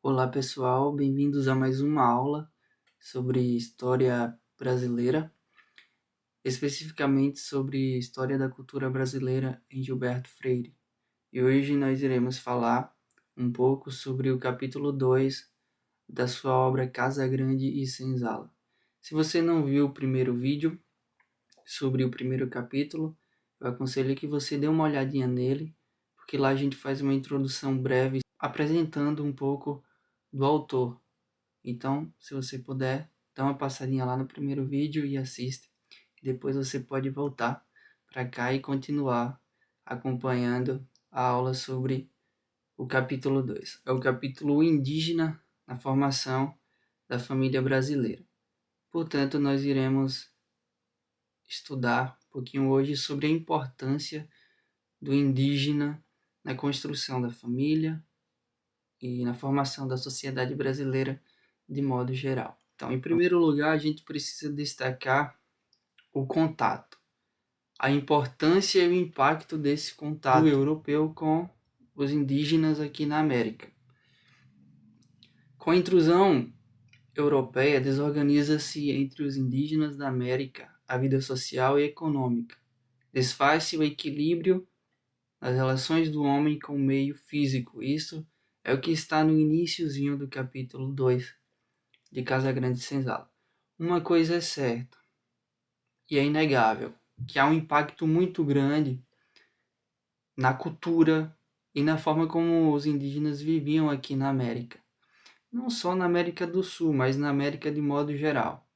Olá pessoal, bem-vindos a mais uma aula sobre história brasileira, especificamente sobre história da cultura brasileira em Gilberto Freire. E hoje nós iremos falar um pouco sobre o capítulo 2 da sua obra Casa Grande e Senzala. Se você não viu o primeiro vídeo sobre o primeiro capítulo, eu aconselho que você dê uma olhadinha nele, porque lá a gente faz uma introdução breve apresentando um pouco do autor. Então, se você puder, dá uma passadinha lá no primeiro vídeo e assiste. Depois você pode voltar para cá e continuar acompanhando a aula sobre o capítulo 2. É o capítulo indígena na formação da família brasileira. Portanto, nós iremos estudar um pouquinho hoje sobre a importância do indígena na construção da família e na formação da sociedade brasileira de modo geral. Então, em primeiro lugar, a gente precisa destacar o contato, a importância e o impacto desse contato do europeu com os indígenas aqui na América. Com a intrusão europeia, desorganiza-se entre os indígenas da América a vida social e econômica. Desfaz-se o equilíbrio nas relações do homem com o meio físico. Isso é o que está no iniciozinho do capítulo 2 de Casa Grande e Senzala. Uma coisa é certa, e é inegável, que há um impacto muito grande na cultura e na forma como os indígenas viviam aqui na América. Não só na América do Sul, mas na América de modo geral.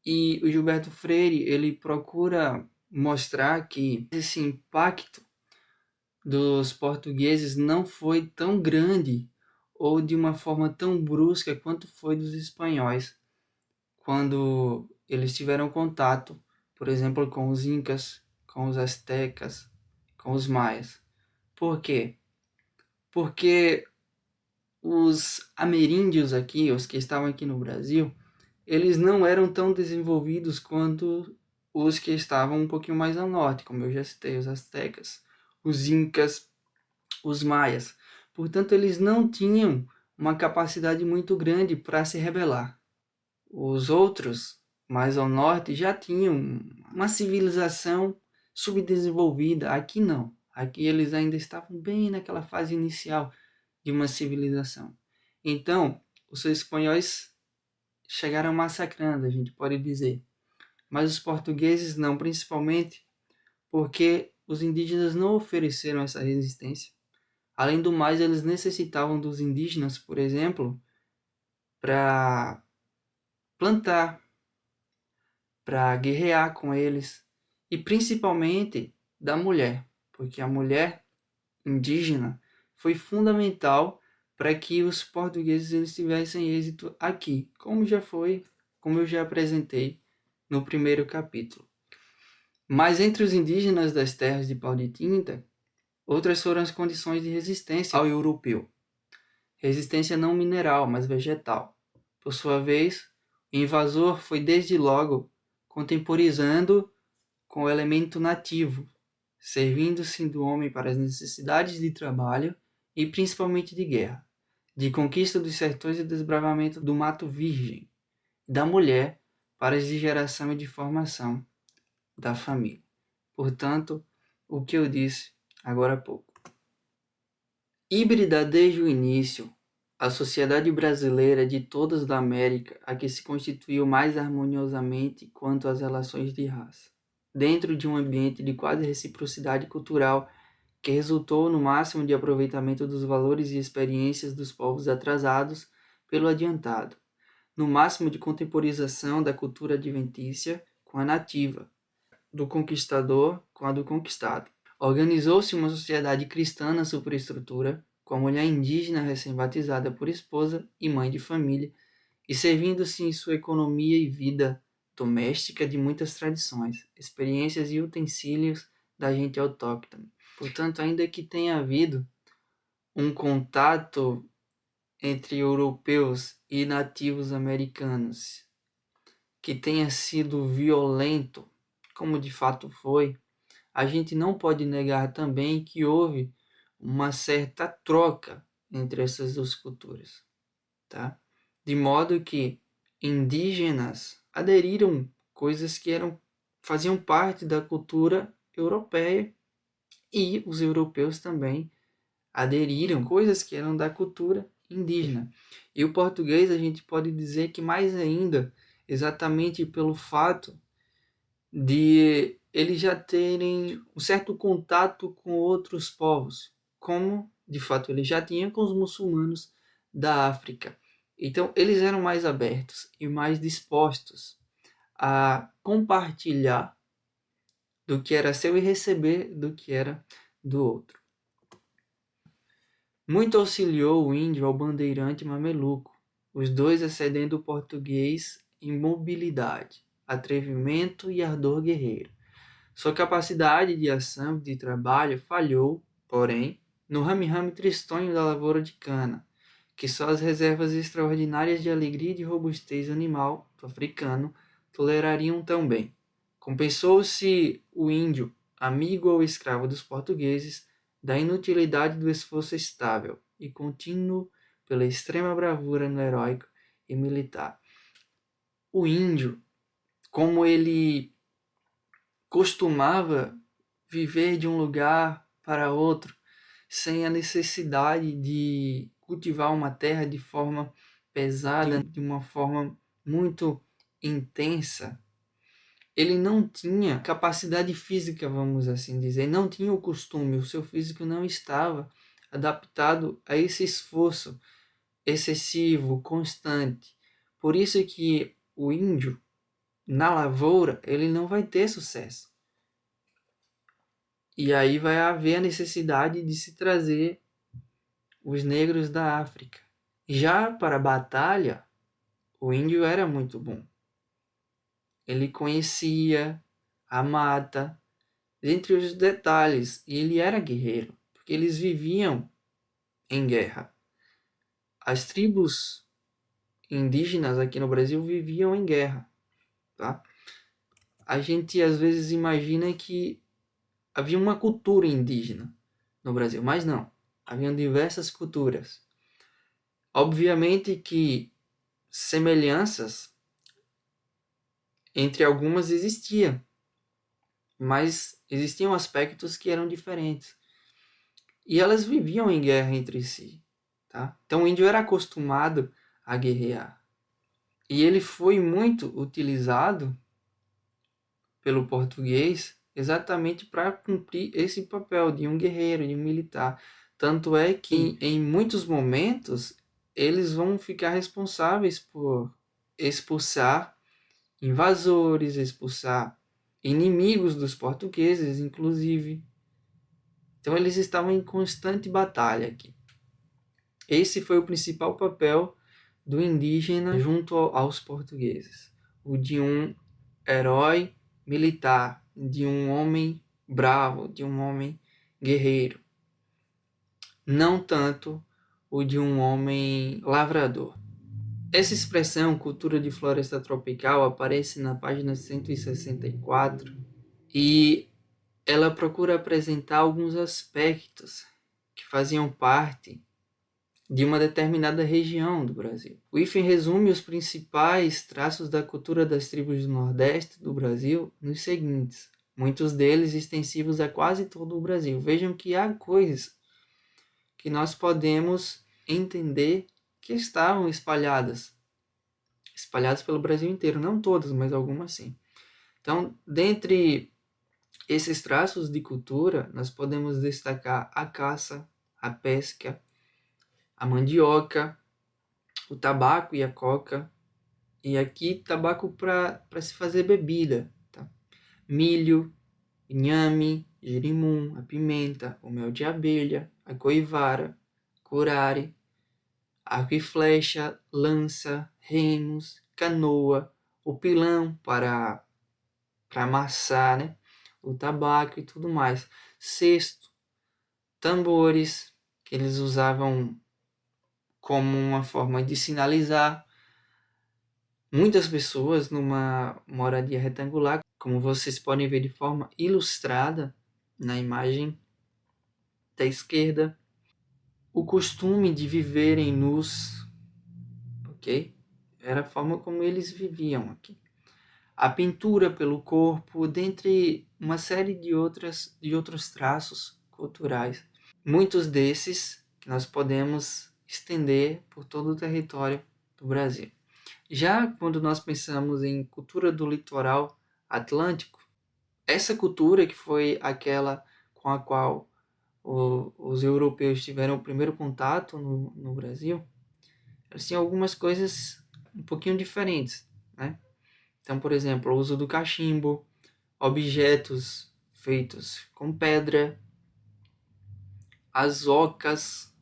E o Gilberto Freire, ele procura mostrar que esse impacto dos portugueses não foi tão grande ou de uma forma tão brusca quanto foi dos espanhóis, quando eles tiveram contato, por exemplo, com os incas, com os astecas, com os maias. Por quê? Porque os ameríndios aqui, os que estavam aqui no Brasil, eles não eram tão desenvolvidos quanto os que estavam um pouquinho mais ao norte, como eu já citei, os astecas, os incas, os maias. Portanto, eles não tinham uma capacidade muito grande para se rebelar. Os outros, mais ao norte, já tinham uma civilização subdesenvolvida. Aqui não. Aqui eles ainda estavam bem naquela fase inicial de uma civilização. Então, os espanhóis chegaram massacrando, a gente pode dizer. Mas os portugueses não, principalmente porque os indígenas não ofereceram essa resistência. Além do mais, eles necessitavam dos indígenas, por exemplo, para plantar, para guerrear com eles, e principalmente da mulher, porque a mulher indígena foi fundamental para que os portugueses eles tivessem êxito aqui, como eu já apresentei no primeiro capítulo. Mas entre os indígenas das terras de pau de tinta, outras foram as condições de resistência ao europeu. Resistência não mineral, mas vegetal. Por sua vez, o invasor foi desde logo contemporizando com o elemento nativo, servindo-se do homem para as necessidades de trabalho e principalmente de guerra, de conquista dos sertões e desbravamento do mato virgem, da mulher para as de geração e de formação da família. Portanto, o que eu disse agora há pouco. Híbrida desde o início, a sociedade brasileira de todas da América a que se constituiu mais harmoniosamente quanto às relações de raça, dentro de um ambiente de quase reciprocidade cultural que resultou no máximo de aproveitamento dos valores e experiências dos povos atrasados pelo adiantado, no máximo de contemporização da cultura adventícia com a nativa, do conquistador com a do conquistado. Organizou-se uma sociedade cristã na superestrutura, com a mulher indígena recém-batizada por esposa e mãe de família, e servindo-se em sua economia e vida doméstica de muitas tradições, experiências e utensílios da gente autóctone. Portanto, ainda que tenha havido um contato entre europeus e nativos americanos que tenha sido violento, como de fato foi, a gente não pode negar também que houve uma certa troca entre essas duas culturas, tá? De modo que indígenas aderiram coisas que faziam parte da cultura europeia e os europeus também aderiram coisas que eram da cultura indígena. E o português a gente pode dizer que mais ainda, exatamente pelo fato de eles já terem um certo contato com outros povos, como de fato eles já tinham com os muçulmanos da África. Então eles eram mais abertos e mais dispostos a compartilhar do que era seu e receber do que era do outro. Muito auxiliou o índio ao bandeirante mameluco, os dois excedendo o português em mobilidade, atrevimento e ardor guerreiro. Sua capacidade de ação e de trabalho falhou, porém, no rame-rame tristonho da lavoura de cana, que só as reservas extraordinárias de alegria e de robustez animal do africano tolerariam tão bem. Compensou-se o índio, amigo ou escravo dos portugueses, da inutilidade do esforço estável e contínuo pela extrema bravura no heróico e militar. O índio, como ele costumava viver de um lugar para outro, sem a necessidade de cultivar uma terra de forma pesada, de uma forma muito intensa, ele não tinha capacidade física, vamos assim dizer, não tinha o costume, o seu físico não estava adaptado a esse esforço excessivo, constante. Por isso que o índio, na lavoura, ele não vai ter sucesso. E aí vai haver a necessidade de se trazer os negros da África. Já para a batalha, o índio era muito bom. Ele conhecia a mata, entre os detalhes, e ele era guerreiro, porque eles viviam em guerra. As tribos indígenas aqui no Brasil viviam em guerra, tá? A gente às vezes imagina que havia uma cultura indígena no Brasil, mas não. Haviam diversas culturas. Obviamente que semelhanças entre algumas existiam, mas existiam aspectos que eram diferentes. E elas viviam em guerra entre si, tá? Então o índio era acostumado a guerrear. E ele foi muito utilizado pelo português exatamente para cumprir esse papel de um guerreiro, de um militar. Tanto é que em muitos momentos eles vão ficar responsáveis por expulsar invasores, expulsar inimigos dos portugueses, inclusive. Então eles estavam em constante batalha aqui. Esse foi o principal papel do indígena junto aos portugueses, o de um herói militar, de um homem bravo, de um homem guerreiro. Não tanto o de um homem lavrador. Essa expressão, cultura de floresta tropical, aparece na página 164 e ela procura apresentar alguns aspectos que faziam parte de uma determinada região do Brasil. O hífen resume os principais traços da cultura das tribos do Nordeste do Brasil nos seguintes, muitos deles extensivos a quase todo o Brasil. Vejam que há coisas que nós podemos entender que estavam espalhadas pelo Brasil inteiro, não todas, mas algumas sim. Então, dentre esses traços de cultura, nós podemos destacar a caça, a pesca, a mandioca, o tabaco e a coca. E aqui, tabaco para se fazer bebida. Tá? Milho, inhame, jerimum, a pimenta, o mel de abelha, a coivara, curare, arco e flecha, lança, remos, canoa, o pilão para amassar, né? O tabaco e tudo mais. Cesto, tambores, que eles usavam como uma forma de sinalizar. Muitas pessoas numa moradia retangular, como vocês podem ver de forma ilustrada na imagem da esquerda. o costume de viverem nus, ok? Era a forma como eles viviam aqui. A pintura pelo corpo, dentre uma série de outros traços culturais. Muitos desses que nós podemos estender por todo o território do Brasil. Já quando nós pensamos em cultura do litoral atlântico, essa cultura que foi aquela com a qual os europeus tiveram o primeiro contato no Brasil, eles tinham algumas coisas um pouquinho diferentes, né? Então, por exemplo, o uso do cachimbo, objetos feitos com pedra, as ocas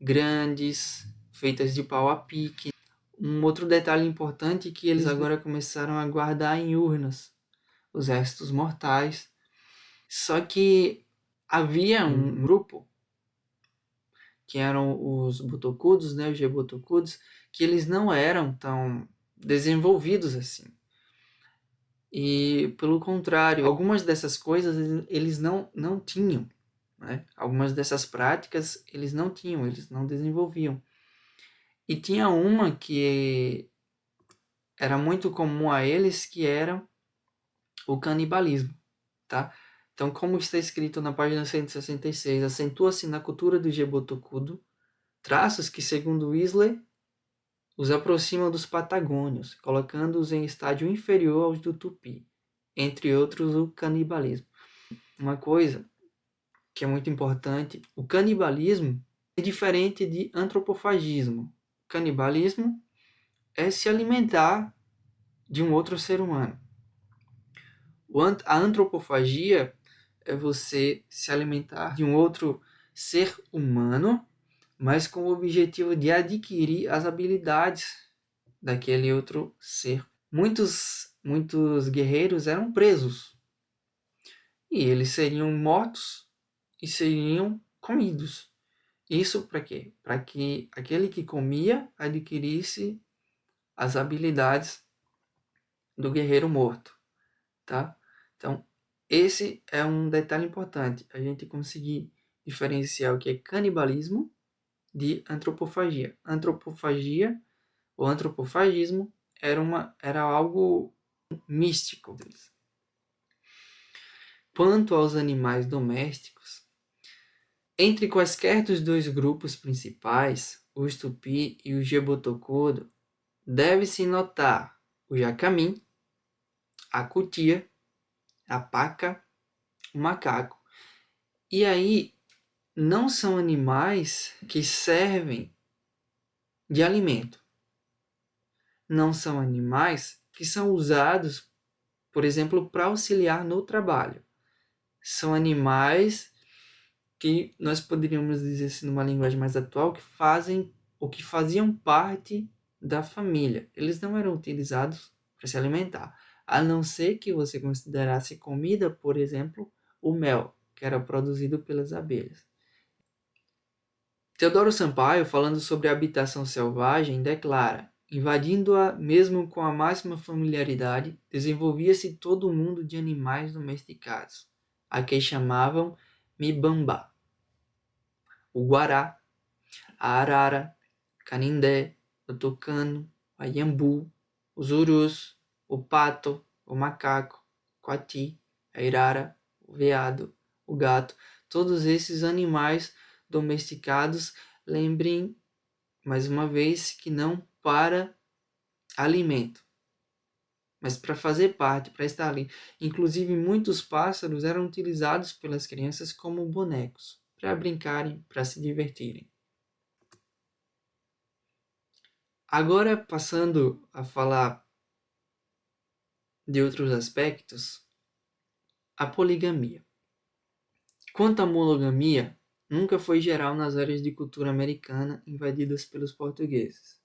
grandes, feitas de pau a pique. Um outro detalhe importante é que eles agora começaram a guardar em urnas os restos mortais. Só que havia um grupo, que eram os botocudos, né, os gebotocudos, que eles não eram tão desenvolvidos assim. E, pelo contrário, algumas dessas coisas eles não tinham. Né? Algumas dessas práticas eles não tinham, eles não desenvolviam. E tinha uma que era muito comum a eles, que era o canibalismo. Tá? Então, como está escrito na página 166, acentua-se na cultura do gebotocudo traços que, segundo Whistler, os aproximam dos patagônios, colocando-os em estágio inferior aos do tupi, entre outros o canibalismo. Uma coisa que é muito importante, o canibalismo é diferente de antropofagismo. O canibalismo é se alimentar de um outro ser humano. A antropofagia é você se alimentar de um outro ser humano, mas com o objetivo de adquirir as habilidades daquele outro ser. Muitos guerreiros eram presos e eles seriam mortos e seriam comidos. Isso para quê? Para que aquele que comia adquirisse as habilidades do guerreiro morto, tá? Então, esse é um detalhe importante, a gente conseguir diferenciar o que é canibalismo de antropofagia. Antropofagia ou antropofagismo era algo místico. Quanto aos animais domésticos, entre quaisquer dos dois grupos principais, o tupi e o gebotocudo, deve-se notar o jacamim, a cutia, a paca, o macaco. E aí, não são animais que servem de alimento. Não são animais que são usados, por exemplo, para auxiliar no trabalho. São animais que nós poderíamos dizer assim, numa linguagem mais atual, que fazem ou que faziam parte da família. Eles não eram utilizados para se alimentar, a não ser que você considerasse comida, por exemplo, o mel, que era produzido pelas abelhas. Teodoro Sampaio, falando sobre a habitação selvagem, declara: invadindo-a mesmo com a máxima familiaridade, desenvolvia-se todo um mundo de animais domesticados, a que chamavam Mibambá. O guará, a arara, canindé, o tucano, o iambu, os urus, o pato, o macaco, o coati, a irara, o veado, o gato, todos esses animais domesticados, lembrem mais uma vez que não para alimento, mas para fazer parte, para estar ali. Inclusive, muitos pássaros eram utilizados pelas crianças como bonecos, para brincarem, para se divertirem. Agora, passando a falar de outros aspectos, a poligamia. Quanto à monogamia, nunca foi geral nas áreas de cultura americana invadidas pelos portugueses.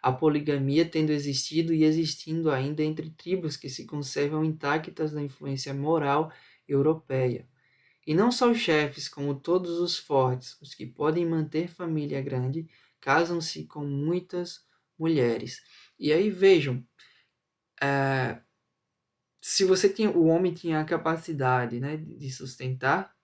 A poligamia tendo existido e existindo ainda entre tribos que se conservam intactas da influência moral europeia. E não só os chefes, como todos os fortes, os que podem manter família grande, casam-se com muitas mulheres. E aí vejam, se o homem tinha a capacidade, né, de sustentar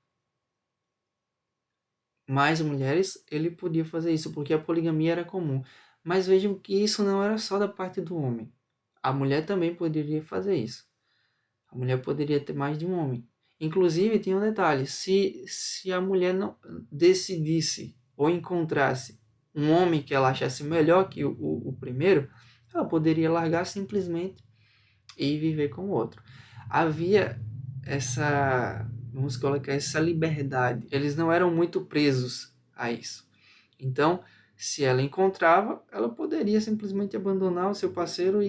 mais mulheres, ele podia fazer isso, porque a poligamia era comum. Mas vejam que isso não era só da parte do homem. A mulher também poderia fazer isso. A mulher poderia ter mais de um homem. Inclusive, tem um detalhe: se a mulher não decidisse ou encontrasse um homem que ela achasse melhor que o primeiro, ela poderia largar simplesmente e viver com o outro. Havia vamos colocar essa liberdade. Eles não eram muito presos a isso. Então, se ela encontrava, ela poderia simplesmente abandonar o seu parceiro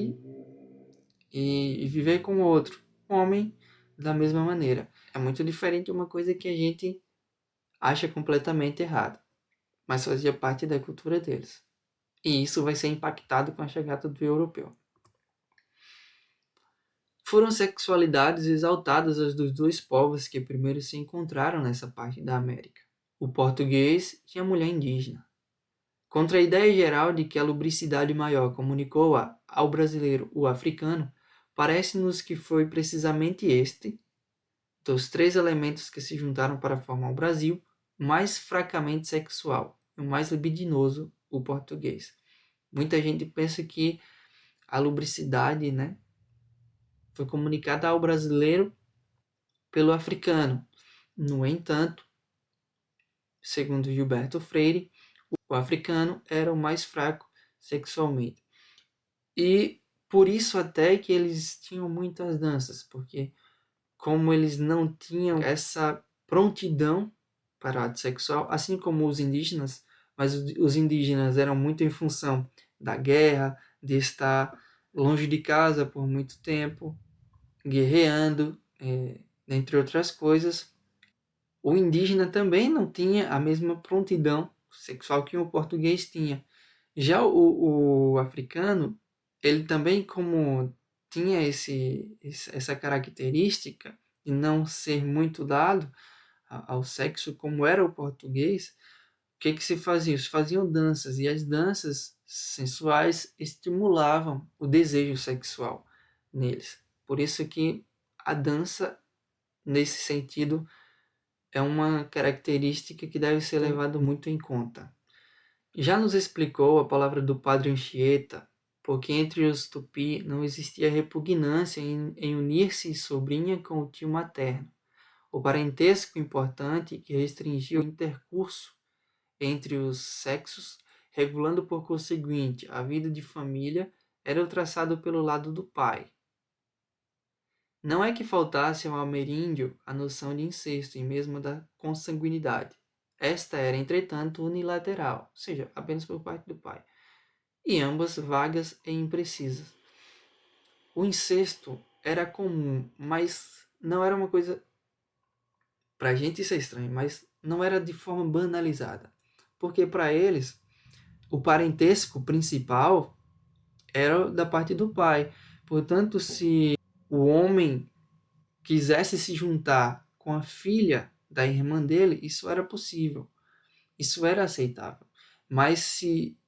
e viver com outro homem da mesma maneira. É muito diferente uma coisa que a gente acha completamente errada, mas fazia parte da cultura deles. E isso vai ser impactado com a chegada do europeu. Foram sexualidades exaltadas as dos dois povos que primeiro se encontraram nessa parte da América, o português e a mulher indígena. Contra a ideia geral de que a lubricidade maior comunicou ao brasileiro o africano, parece-nos que foi precisamente este, dos três elementos que se juntaram para formar o Brasil, o mais fracamente sexual e o mais libidinoso, o português. Muita gente pensa que a lubricidade, né, foi comunicada ao brasileiro pelo africano. No entanto, segundo Gilberto Freire, o africano era o mais fraco sexualmente. E por isso até que eles tinham muitas danças, porque como eles não tinham essa prontidão para o ato sexual, assim como os indígenas, mas os indígenas eram muito em função da guerra, de estar longe de casa por muito tempo, guerreando, entre outras coisas. O indígena também não tinha a mesma prontidão sexual que o português tinha. Já o africano, ele também, como tinha essa característica de não ser muito dado ao sexo, como era o português, o que se fazia? Se faziam danças, e as danças sensuais estimulavam o desejo sexual neles. Por isso que a dança, nesse sentido, é uma característica que deve ser levada muito em conta. Já nos explicou a palavra do padre Anchieta, porque entre os tupi não existia repugnância em unir-se sobrinha com o tio materno. O parentesco importante que restringia o intercurso entre os sexos, regulando por conseguinte a vida de família, era o traçado pelo lado do pai. Não é que faltasse ao ameríndio a noção de incesto e mesmo da consanguinidade. Esta era, entretanto, unilateral, ou seja, apenas por parte do pai, e ambas vagas e imprecisas. O incesto era comum, mas não era uma coisa... Para a gente isso é estranho, mas não era de forma banalizada. Porque para eles, o parentesco principal era da parte do pai. Portanto, se o homem quisesse se juntar com a filha da irmã dele, isso era possível. Isso era aceitável. Mas se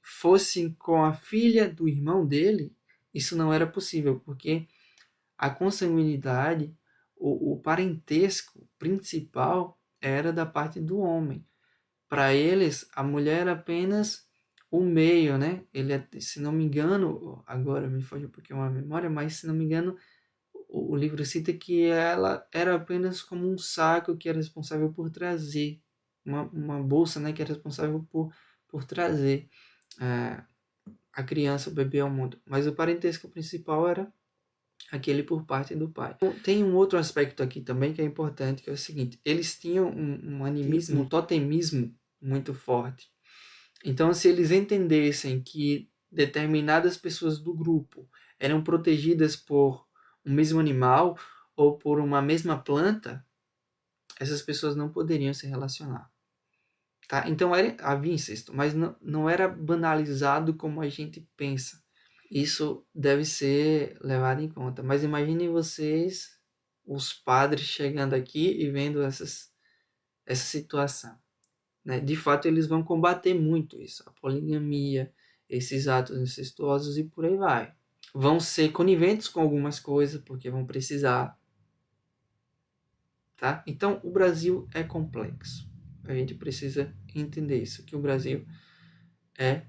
fosse com a filha do irmão dele, isso não era possível, porque a consanguinidade, o parentesco principal era da parte do homem. Para eles, a mulher era apenas o meio, né? Ele, se não me engano, agora me foge um pouquinho a memória, mas se não me engano, o livro cita que ela era apenas como um saco que era responsável por trazer, uma bolsa, né, que era responsável por trazer a criança, o bebê ao mundo. Mas o parentesco principal era aquele por parte do pai. Tem um outro aspecto aqui também que é importante, que é o seguinte: eles tinham um animismo, um totemismo muito forte. Então, se eles entendessem que determinadas pessoas do grupo eram protegidas por um mesmo animal ou por uma mesma planta, essas pessoas não poderiam se relacionar. Tá? Então havia incesto, mas não era banalizado como a gente pensa. Isso deve ser levado em conta. Mas imaginem vocês, os padres, chegando aqui e vendo essa situação. Né? De fato, eles vão combater muito isso, a poligamia, esses atos incestuosos e por aí vai. Vão ser coniventes com algumas coisas, porque vão precisar. Tá? Então, o Brasil é complexo. A gente precisa entender isso, que o Brasil é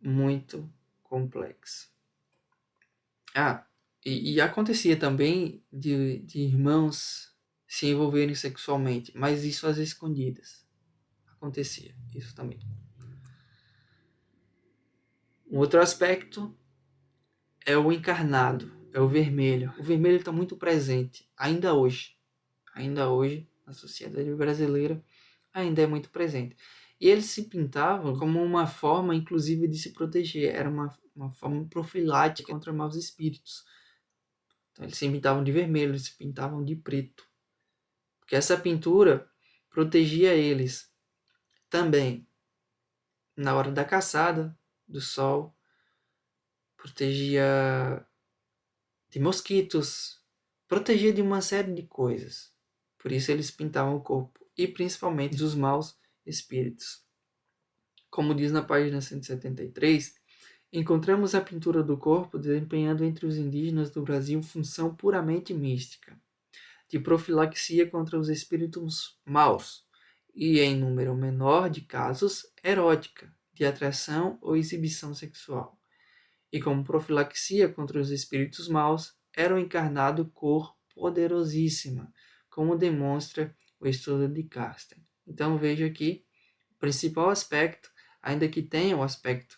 muito complexo. E acontecia também de irmãos se envolverem sexualmente, mas isso às escondidas. Acontecia isso também. Um outro aspecto é o encarnado, é o vermelho. O vermelho está muito presente, ainda hoje. Ainda hoje, na sociedade brasileira, ainda é muito presente. E eles se pintavam como uma forma, inclusive, de se proteger. Era uma forma profilática contra maus espíritos. Então, eles se pintavam de vermelho, eles se pintavam de preto. Porque essa pintura protegia eles também na hora da caçada, do sol, protegia de mosquitos, protegia de uma série de coisas. Por isso eles pintavam o corpo, e principalmente dos maus espíritos. Como diz na página 173, encontramos a pintura do corpo desempenhando entre os indígenas do Brasil função puramente mística, de profilaxia contra os espíritos maus, e em número menor de casos, erótica, de atração ou exibição sexual. E como profilaxia contra os espíritos maus, era o encarnado cor poderosíssima, como demonstra o estudo de Carsten. Então veja aqui o principal aspecto, ainda que tenha o aspecto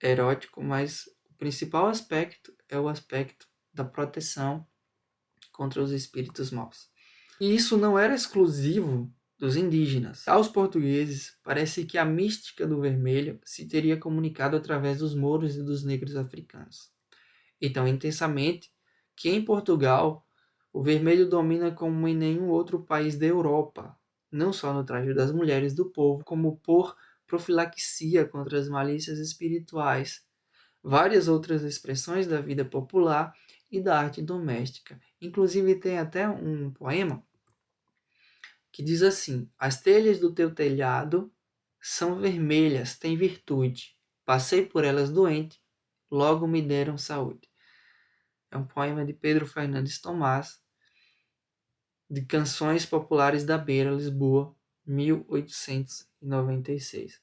erótico, mas o principal aspecto é o aspecto da proteção contra os espíritos maus. E isso não era exclusivo dos indígenas. Aos portugueses, parece que a mística do vermelho se teria comunicado através dos mouros e dos negros africanos. E tão intensamente que em Portugal o vermelho domina como em nenhum outro país da Europa, não só no traje das mulheres do povo, como por profilaxia contra as malícias espirituais, várias outras expressões da vida popular e da arte doméstica. Inclusive tem até um poema que diz assim: as telhas do teu telhado são vermelhas, têm virtude. Passei por elas doente, logo me deram saúde. É um poema de Pedro Fernandes Tomás, de Canções Populares da Beira, Lisboa, 1896.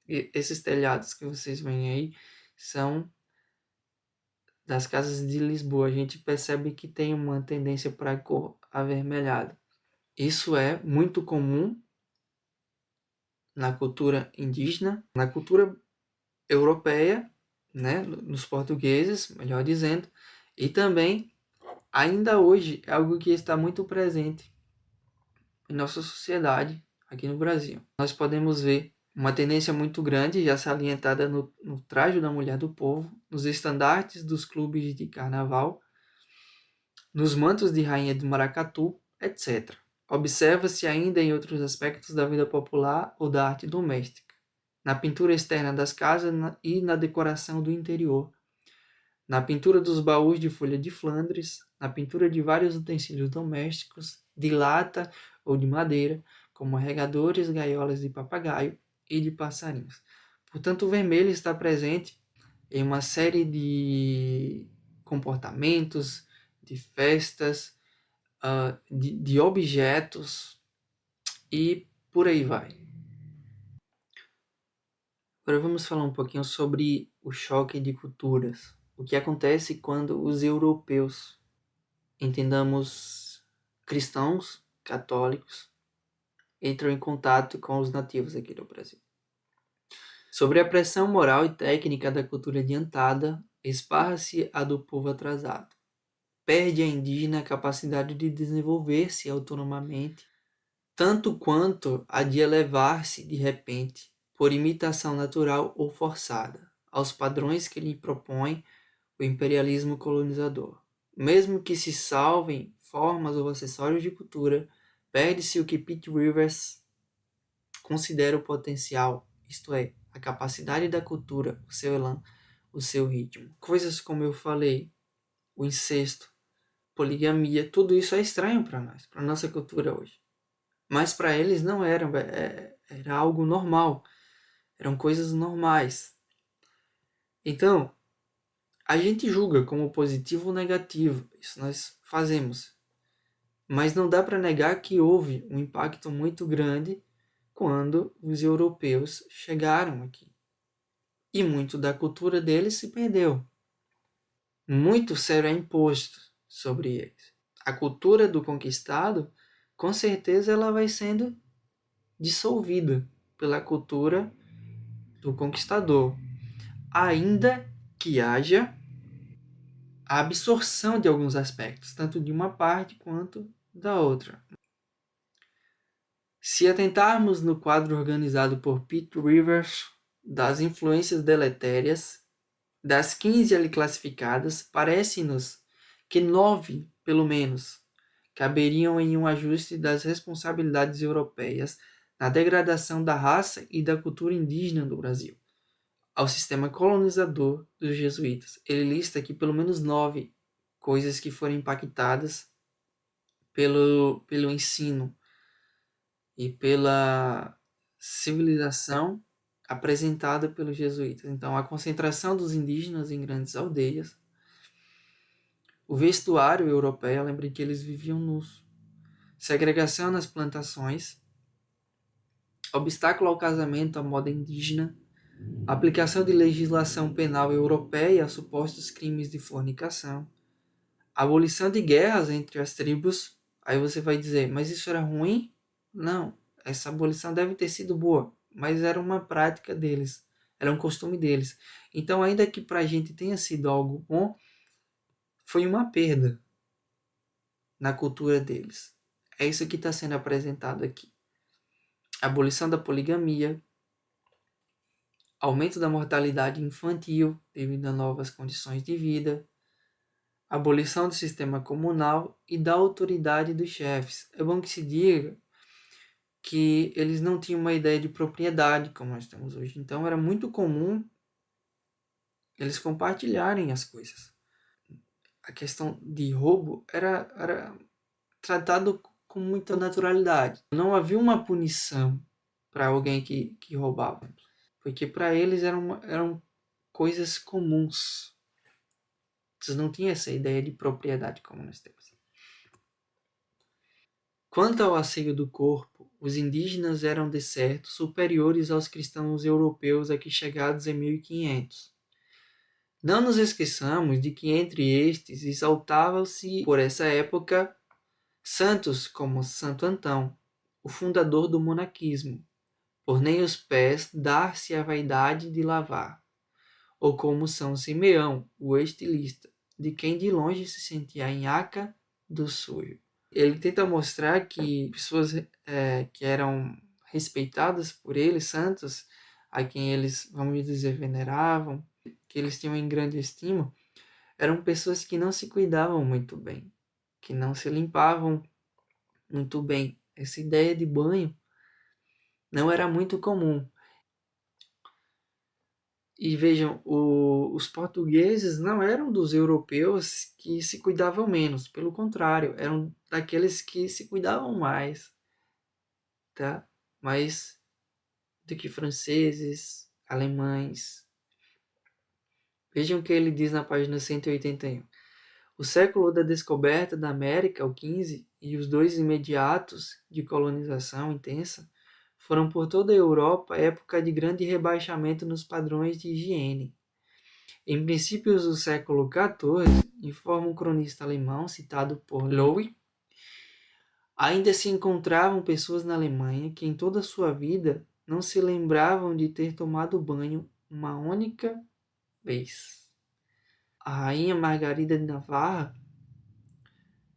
E esses telhados que vocês veem aí são das casas de Lisboa. A gente percebe que tem uma tendência para a cor avermelhada. Isso é muito comum na cultura indígena, na cultura europeia, né, nos portugueses, melhor dizendo, e também ainda hoje é algo que está muito presente em nossa sociedade aqui no Brasil. Nós podemos ver uma tendência muito grande, já salientada no traje da mulher do povo, nos estandartes dos clubes de carnaval, nos mantos de rainha de maracatu, etc. Observa-se ainda em outros aspectos da vida popular ou da arte doméstica, na pintura externa das casas e na decoração do interior, na pintura dos baús de folha de Flandres, na pintura de vários utensílios domésticos, de lata ou de madeira, como regadores, gaiolas de papagaio e de passarinhos. Portanto, o vermelho está presente em uma série de comportamentos, de festas, de objetos e por aí vai. Agora vamos falar um pouquinho sobre o choque de culturas. O que acontece quando os europeus, entendamos cristãos, católicos, entram em contato com os nativos aqui do Brasil. Sobre a pressão moral e técnica da cultura adiantada, esparra-se a do povo atrasado. Perde a indígena a capacidade de desenvolver-se autonomamente, tanto quanto a de elevar-se de repente, por imitação natural ou forçada, aos padrões que lhe propõe o imperialismo colonizador. Mesmo que se salvem formas ou acessórios de cultura, perde-se o que Pete Rivers considera o potencial, isto é, a capacidade da cultura, o seu elan, o seu ritmo. Coisas como eu falei, o incesto, poligamia, tudo isso é estranho para nós, para nossa cultura hoje. Mas para eles não era, era algo normal, eram coisas normais. Então, a gente julga como positivo ou negativo, isso nós fazemos. Mas não dá para negar que houve um impacto muito grande quando os europeus chegaram aqui. E muito da cultura deles se perdeu. Muito será imposto sobre eles. A cultura do conquistado, com certeza, ela vai sendo dissolvida pela cultura do conquistador, ainda que haja a absorção de alguns aspectos, tanto de uma parte quanto da outra. Se atentarmos no quadro organizado por Pete Rivers das influências deletérias, das 15 ali classificadas, parece-nos que 9, pelo menos, caberiam em um ajuste das responsabilidades europeias na degradação da raça e da cultura indígena do Brasil, ao sistema colonizador dos jesuítas. Ele lista aqui pelo menos 9 coisas que foram impactadas pelo ensino e pela civilização apresentada pelos jesuítas. Então, a concentração dos indígenas em grandes aldeias, o vestuário europeu, lembrem que eles viviam nus, segregação nas plantações, obstáculo ao casamento à moda indígena, aplicação de legislação penal europeia a supostos crimes de fornicação, abolição de guerras entre as tribos. Aí você vai dizer, mas isso era ruim? Não, essa abolição deve ter sido boa, mas era uma prática deles, era um costume deles. Então, ainda que para a gente tenha sido algo bom, foi uma perda na cultura deles. É isso que está sendo apresentado aqui. Abolição da poligamia, aumento da mortalidade infantil devido a novas condições de vida, abolição do sistema comunal e da autoridade dos chefes. É bom que se diga que eles não tinham uma ideia de propriedade como nós temos hoje. Então era muito comum eles compartilharem as coisas. A questão de roubo era tratado com muita naturalidade. Não havia uma punição para alguém que roubava, porque para eles eram coisas comuns. Eles não tinham essa ideia de propriedade como nós temos. Quanto ao asseio do corpo, os indígenas eram de certo superiores aos cristãos europeus aqui chegados em 1500. Não nos esqueçamos de que entre estes exaltavam-se por essa época santos como Santo Antão, o fundador do monaquismo, por nem os pés dar-se a vaidade de lavar, ou como São Simeão, o estilista, de quem de longe se sentia a nhaca do sujo. Ele tenta mostrar que pessoas que eram respeitadas por ele, santos, a quem eles, vamos dizer, veneravam, que eles tinham em grande estima, eram pessoas que não se cuidavam muito bem, que não se limpavam muito bem. Essa ideia de banho não era muito comum. E vejam, os portugueses não eram dos europeus que se cuidavam menos, pelo contrário, eram daqueles que se cuidavam mais, tá? Mais do que franceses, alemães. Vejam o que ele diz na página 181. O século da descoberta da América, o XV, e os dois imediatos de colonização intensa, foram por toda a Europa época de grande rebaixamento nos padrões de higiene. Em princípios do século XIV, informa um cronista alemão citado por Loewe, ainda se encontravam pessoas na Alemanha que em toda a sua vida não se lembravam de ter tomado banho uma única vez. A rainha Margarida de Navarra,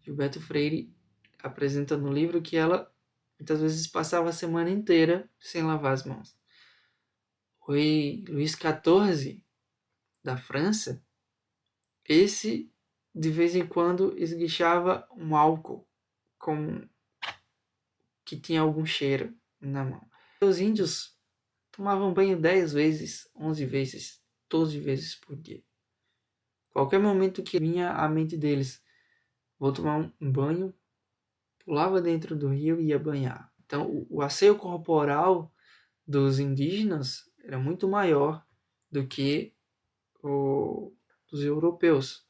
Gilberto Freire apresenta no livro que ela muitas vezes passava a semana inteira sem lavar as mãos. O rei Luís XIV da França, esse de vez em quando esguichava um álcool que tinha algum cheiro na mão. Os índios tomavam banho 10 vezes, 11 vezes, 12 vezes por dia. Qualquer momento que vinha à mente deles, vou tomar um banho, pulava dentro do rio e ia banhar. Então, o asseio corporal dos indígenas era muito maior do que o dos europeus.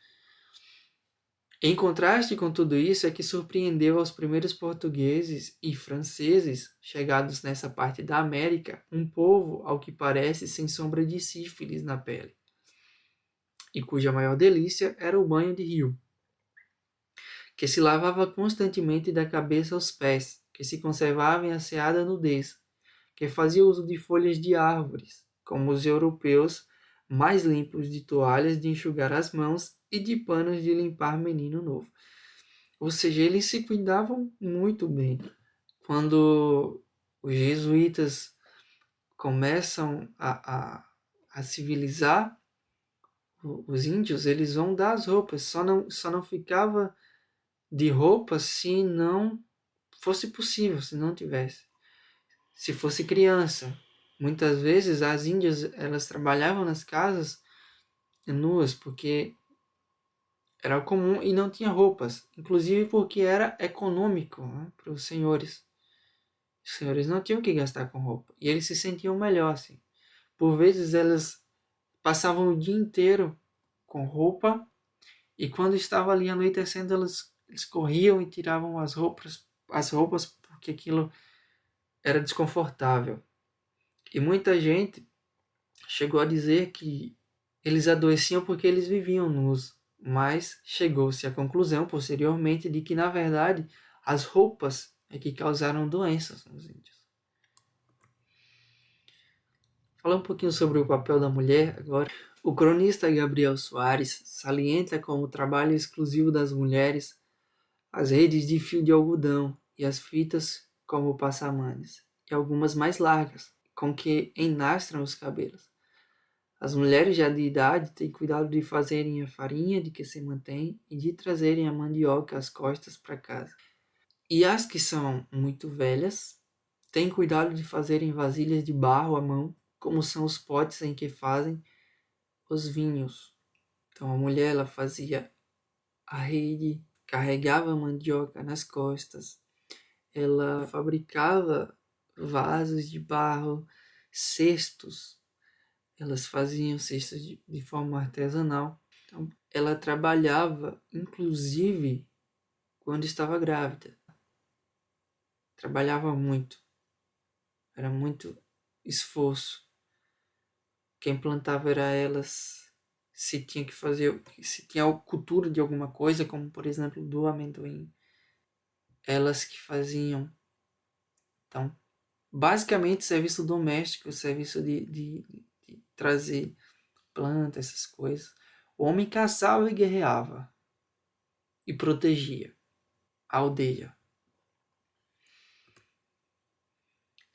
Em contraste com tudo isso, é que surpreendeu aos primeiros portugueses e franceses chegados nessa parte da América um povo, ao que parece, sem sombra de sífilis na pele, e cuja maior delícia era o banho de rio, que se lavava constantemente da cabeça aos pés, que se conservava em asseada nudez, que fazia uso de folhas de árvores, como os europeus, mais limpos de toalhas de enxugar as mãos e de panos de limpar menino novo. Ou seja, eles se cuidavam muito bem. Quando os jesuítas começam a civilizar os índios, eles vão dar as roupas. Só não ficava de roupa se não fosse possível, se não tivesse. Se fosse criança. Muitas vezes as índias elas trabalhavam nas casas nuas porque era comum e não tinha roupas, inclusive porque era econômico, né, para os senhores. Os senhores não tinham que gastar com roupa e eles se sentiam melhor assim. Por vezes elas passavam o dia inteiro com roupa e quando estava ali anoitecendo eles corriam e tiravam as roupas porque aquilo era desconfortável. E muita gente chegou a dizer que eles adoeciam porque eles viviam nus, mas chegou-se à conclusão posteriormente de que, na verdade, as roupas é que causaram doenças nos índios. Falar um pouquinho sobre o papel da mulher agora. O cronista Gabriel Soares salienta como trabalho exclusivo das mulheres as redes de fio de algodão e as fitas como passamanes, e algumas mais largas, com que enastram os cabelos. As mulheres já de idade têm cuidado de fazerem a farinha de que se mantém e de trazerem a mandioca às costas para casa. E as que são muito velhas têm cuidado de fazerem vasilhas de barro à mão, como são os potes em que fazem os vinhos. Então a mulher ela fazia a rede, carregava a mandioca nas costas, ela fabricava vasos de barro, cestos. Elas faziam cestas de forma artesanal. Então, ela trabalhava, inclusive, quando estava grávida. Trabalhava muito. Era muito esforço. Quem plantava era elas. Se tinha que fazer, se tinha cultura de alguma coisa, como por exemplo do amendoim, elas que faziam. Então, basicamente, serviço doméstico, serviço de trazer planta, essas coisas. O homem caçava e guerreava e protegia a aldeia.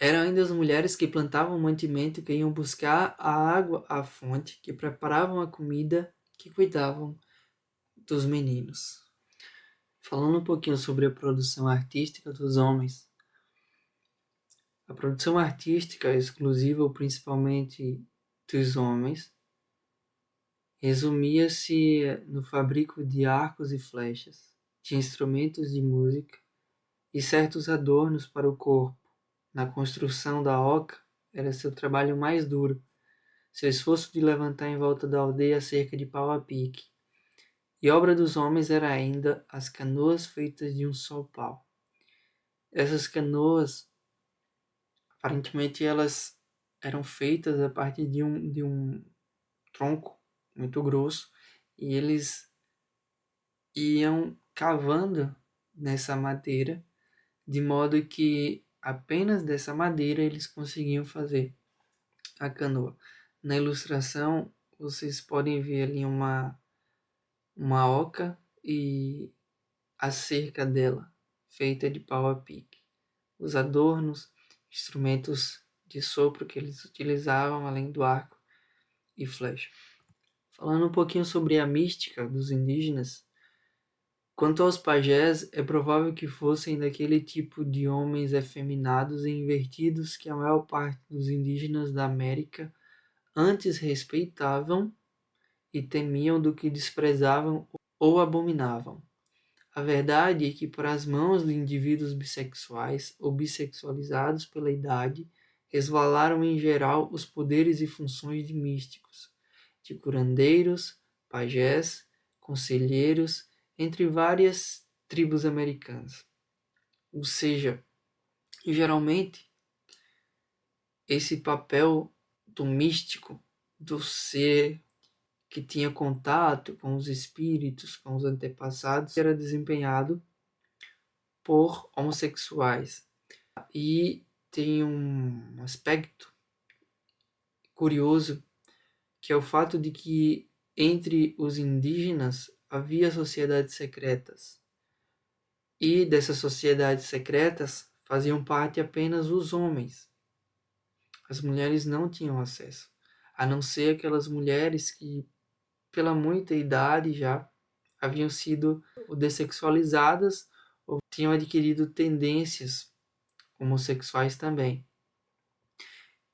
Eram ainda as mulheres que plantavam o mantimento, que iam buscar a água à fonte, que preparavam a comida, que cuidavam dos meninos. Falando um pouquinho sobre a produção artística dos homens. A produção artística exclusiva principalmente dos homens resumia-se no fabrico de arcos e flechas, de instrumentos de música e certos adornos para o corpo. Na construção da oca era seu trabalho mais duro, seu esforço de levantar em volta da aldeia cerca de pau a pique. E obra dos homens era ainda as canoas feitas de um só pau. Essas canoas, aparentemente, elas eram feitas a partir de um tronco muito grosso e eles iam cavando nessa madeira de modo que apenas dessa madeira eles conseguiam fazer a canoa. Na ilustração vocês podem ver ali uma oca e a cerca dela, feita de pau a pique. Os adornos, instrumentos de sopro que eles utilizavam, além do arco e flecha. Falando um pouquinho sobre a mística dos indígenas, quanto aos pajés, é provável que fossem daquele tipo de homens efeminados e invertidos que a maior parte dos indígenas da América antes respeitavam e temiam do que desprezavam ou abominavam. A verdade é que, para as mãos de indivíduos bissexuais ou bissexualizados pela idade, resvalaram em geral os poderes e funções de místicos, de curandeiros, pajés, conselheiros, entre várias tribos americanas. Ou seja, geralmente esse papel do místico, do ser que tinha contato com os espíritos, com os antepassados, era desempenhado por homossexuais. E tem um aspecto curioso, que é o fato de que entre os indígenas havia sociedades secretas. E dessas sociedades secretas faziam parte apenas os homens. As mulheres não tinham acesso, a não ser aquelas mulheres que, pela muita idade já, haviam sido dessexualizadas ou tinham adquirido tendências homossexuais também.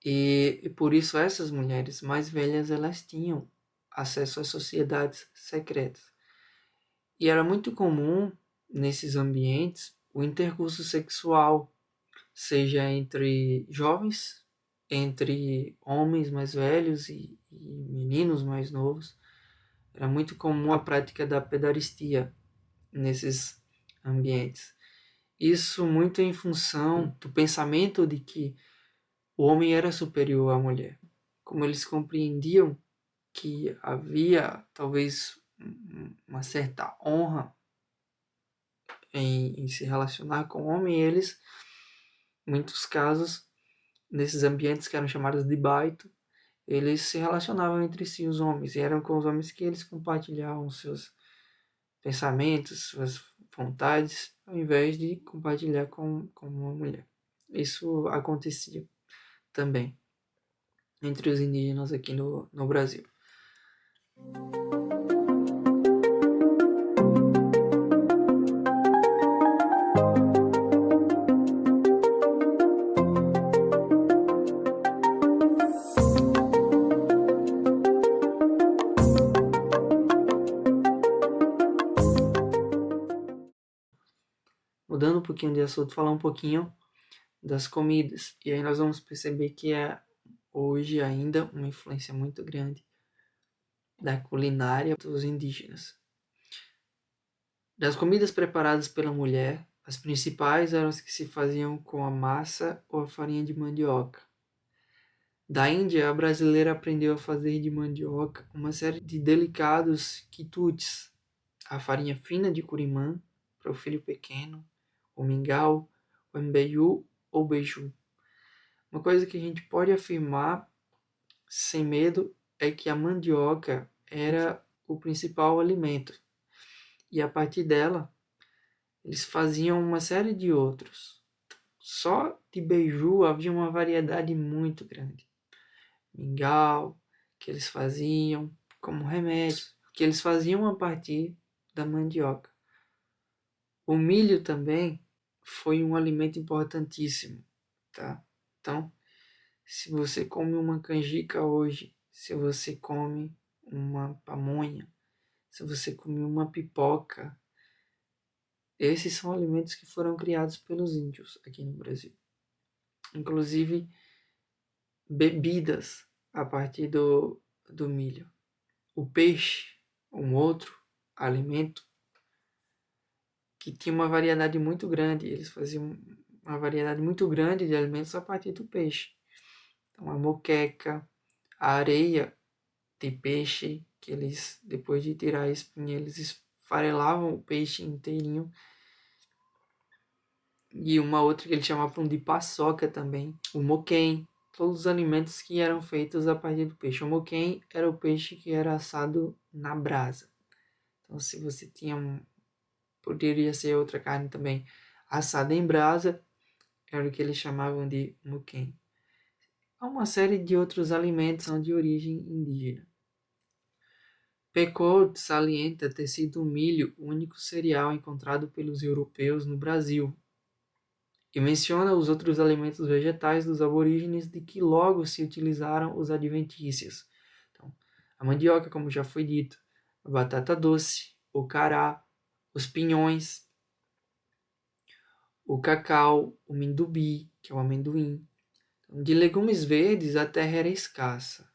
E por isso essas mulheres mais velhas elas tinham acesso às sociedades secretas. E era muito comum nesses ambientes o intercurso sexual, seja entre jovens, entre homens mais velhos e meninos mais novos. Era muito comum a prática da pedaristia nesses ambientes. Isso muito em função do pensamento de que o homem era superior à mulher. Como eles compreendiam que havia talvez uma certa honra em se relacionar com o homem, eles, em muitos casos, nesses ambientes que eram chamados de baito, eles se relacionavam entre si, os homens, e eram com os homens que eles compartilhavam seus pensamentos, suas vontades, ao invés de compartilhar com uma mulher. Isso acontecia também entre os indígenas aqui no Brasil. Mudando um pouquinho de assunto, falar um pouquinho das comidas. E aí nós vamos perceber que é hoje ainda uma influência muito grande da culinária dos indígenas. Das comidas preparadas pela mulher, as principais eram as que se faziam com a massa ou a farinha de mandioca. Da Índia, a brasileira aprendeu a fazer de mandioca uma série de delicados quitutes, a farinha fina de curimã para o filho pequeno, o mingau, o embeju ou beiju. Uma coisa que a gente pode afirmar sem medo é que a mandioca era o principal alimento. E a partir dela, eles faziam uma série de outros. Só de beiju havia uma variedade muito grande. Mingau, que eles faziam como remédio, que eles faziam a partir da mandioca. O milho também foi um alimento importantíssimo, tá? Então, se você come uma canjica hoje, se você come uma pamonha, se você come uma pipoca, esses são alimentos que foram criados pelos índios aqui no Brasil. Inclusive, bebidas a partir do milho. O peixe, um outro alimento que tinha uma variedade muito grande. Eles faziam uma variedade muito grande de alimentos a partir do peixe. Então, a moqueca, a areia de peixe, que eles, depois de tirar a espinha, eles esfarelavam o peixe inteirinho. E uma outra que eles chamavam de paçoca também. O moquém, todos os alimentos que eram feitos a partir do peixe. O moquém era o peixe que era assado na brasa. Então, se você tinha poderia ser outra carne também assada em brasa, era o que eles chamavam de moquém. Há uma série de outros alimentos de origem indígena. Pecold salienta ter sido o milho o único cereal encontrado pelos europeus no Brasil, e menciona os outros alimentos vegetais dos aborígenes de que logo se utilizaram os adventícios. Então, a mandioca, como já foi dito, a batata doce, o cará, os pinhões, o cacau, o mindubi, que é o amendoim. Então, de legumes verdes, a terra era escassa,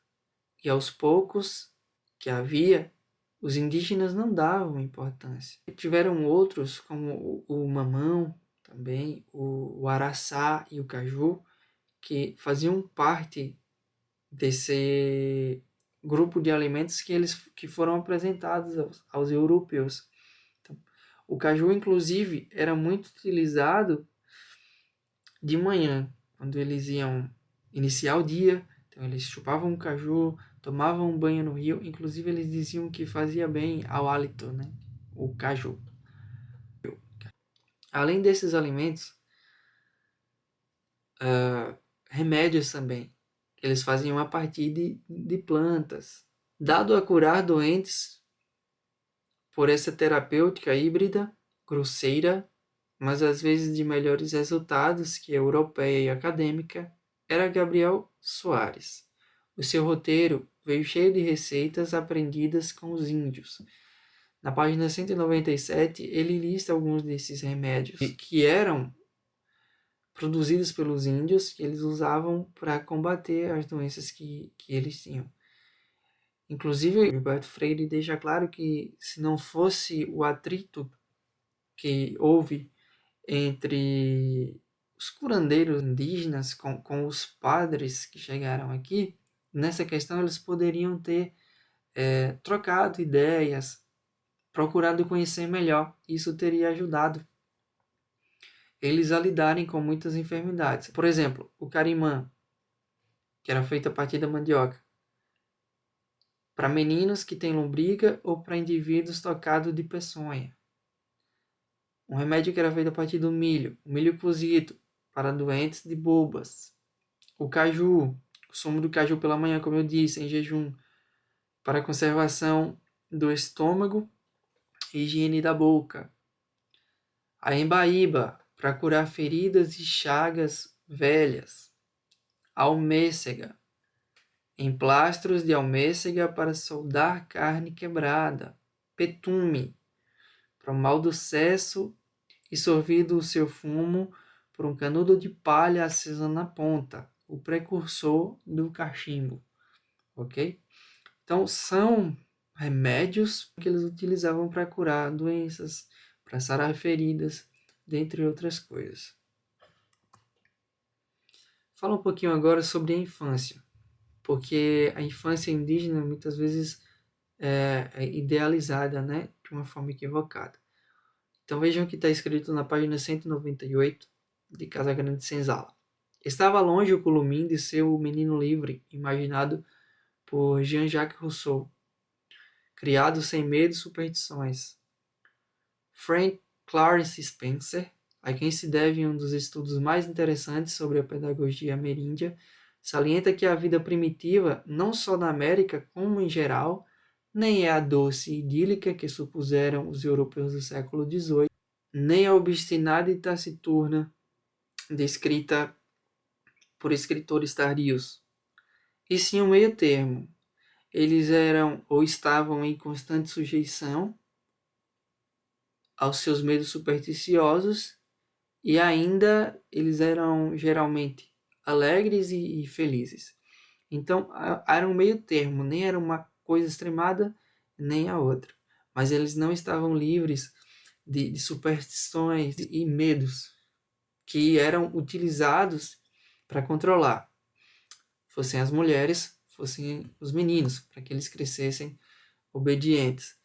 e aos poucos que havia, os indígenas não davam importância. Tiveram outros, como o mamão também, o araçá e o caju, que faziam parte desse grupo de alimentos que foram apresentados aos europeus. Então, o caju, inclusive, era muito utilizado de manhã, quando eles iam iniciar o dia. Então, eles chupavam o caju, tomavam um banho no rio. Inclusive, eles diziam que fazia bem ao hálito, né? O caju. Além desses alimentos, remédios também. Eles faziam a partir de plantas. Dado a curar doentes por essa terapêutica híbrida, grosseira, mas às vezes de melhores resultados que a europeia e acadêmica, era Gabriel Soares. O seu roteiro veio cheio de receitas aprendidas com os índios. Na página 197, ele lista alguns desses remédios que eram produzidos pelos índios, que eles usavam para combater as doenças que eles tinham. Inclusive, Gilberto Freire deixa claro que se não fosse o atrito que houve entre os curandeiros indígenas com os padres que chegaram aqui, nessa questão eles poderiam ter trocado ideias, procurado conhecer melhor. Isso teria ajudado eles a lidarem com muitas enfermidades. Por exemplo, o carimã, que era feito a partir da mandioca, para meninos que têm lombriga ou para indivíduos tocados de peçonha. Um remédio que era feito a partir do milho, o milho cozido, para doentes de bulbas. O caju, o sumo do caju pela manhã, como eu disse, em jejum, para conservação do estômago e higiene da boca. A embaíba, para curar feridas e chagas velhas. A almêssega, emplastros de almêssega para soldar carne quebrada. Petume, para o mal do cesso e sorvido o seu fumo por um canudo de palha acesa na ponta, o precursor do cachimbo, ok? Então, são remédios que eles utilizavam para curar doenças, para sarar feridas, dentre outras coisas. Fala um pouquinho agora sobre a infância, porque a infância indígena muitas vezes é idealizada, né, de uma forma equivocada. Então vejam o que está escrito na página 198 de Casagrande Senzala. Estava longe o Culumim de ser o menino livre, imaginado por Jean-Jacques Rousseau, criado sem medo e superstições. Frank Clarence Spencer, a quem se deve um dos estudos mais interessantes sobre a pedagogia ameríndia, salienta que a vida primitiva, não só na América como em geral, nem é a doce e idílica que supuseram os europeus do século XVIII, nem a obstinada e taciturna descrita por escritores tardios, e sim um meio termo. Eles eram ou estavam em constante sujeição aos seus medos supersticiosos e ainda eles eram geralmente alegres e felizes. Então era um meio termo, nem era uma coisa extremada nem a outra, mas eles não estavam livres de superstições e medos que eram utilizados para controlar, fossem as mulheres, fossem os meninos, para que eles crescessem obedientes.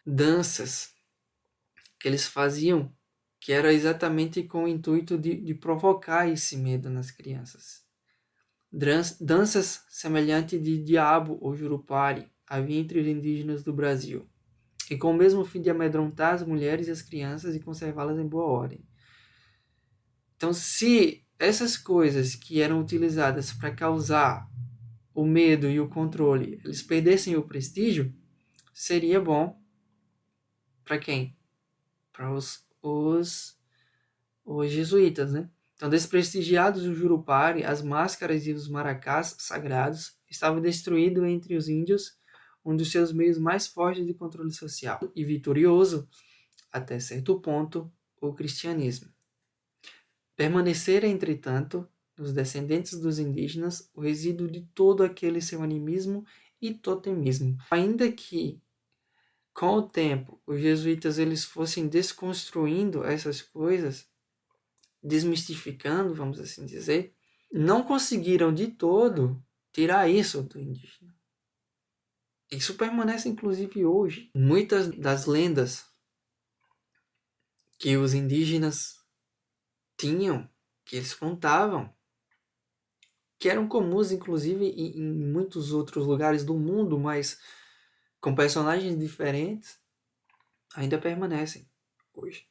Danças que eles faziam, que era exatamente com o intuito de provocar esse medo nas crianças. Danças semelhantes de diabo ou jurupari havia entre os indígenas do Brasil, e com o mesmo fim de amedrontar as mulheres e as crianças e conservá-las em boa ordem. Então, se essas coisas que eram utilizadas para causar o medo e o controle, eles perdessem o prestígio, seria bom para quem? Para os jesuítas, né? Então, desprestigiados o Jurupari, as máscaras e os maracás sagrados, estava destruído entre os índios um dos seus meios mais fortes de controle social, e vitorioso, até certo ponto, o cristianismo. Permanecera, entretanto, nos descendentes dos indígenas o resíduo de todo aquele seu animismo e totemismo, ainda que Com o tempo, os jesuítas eles fossem desconstruindo essas coisas, desmistificando, vamos assim dizer, não conseguiram de todo tirar isso do indígena. Isso permanece inclusive hoje. Muitas das lendas que os indígenas tinham, que eles contavam, que eram comuns inclusive em muitos outros lugares do mundo, mas com personagens diferentes, ainda permanecem hoje.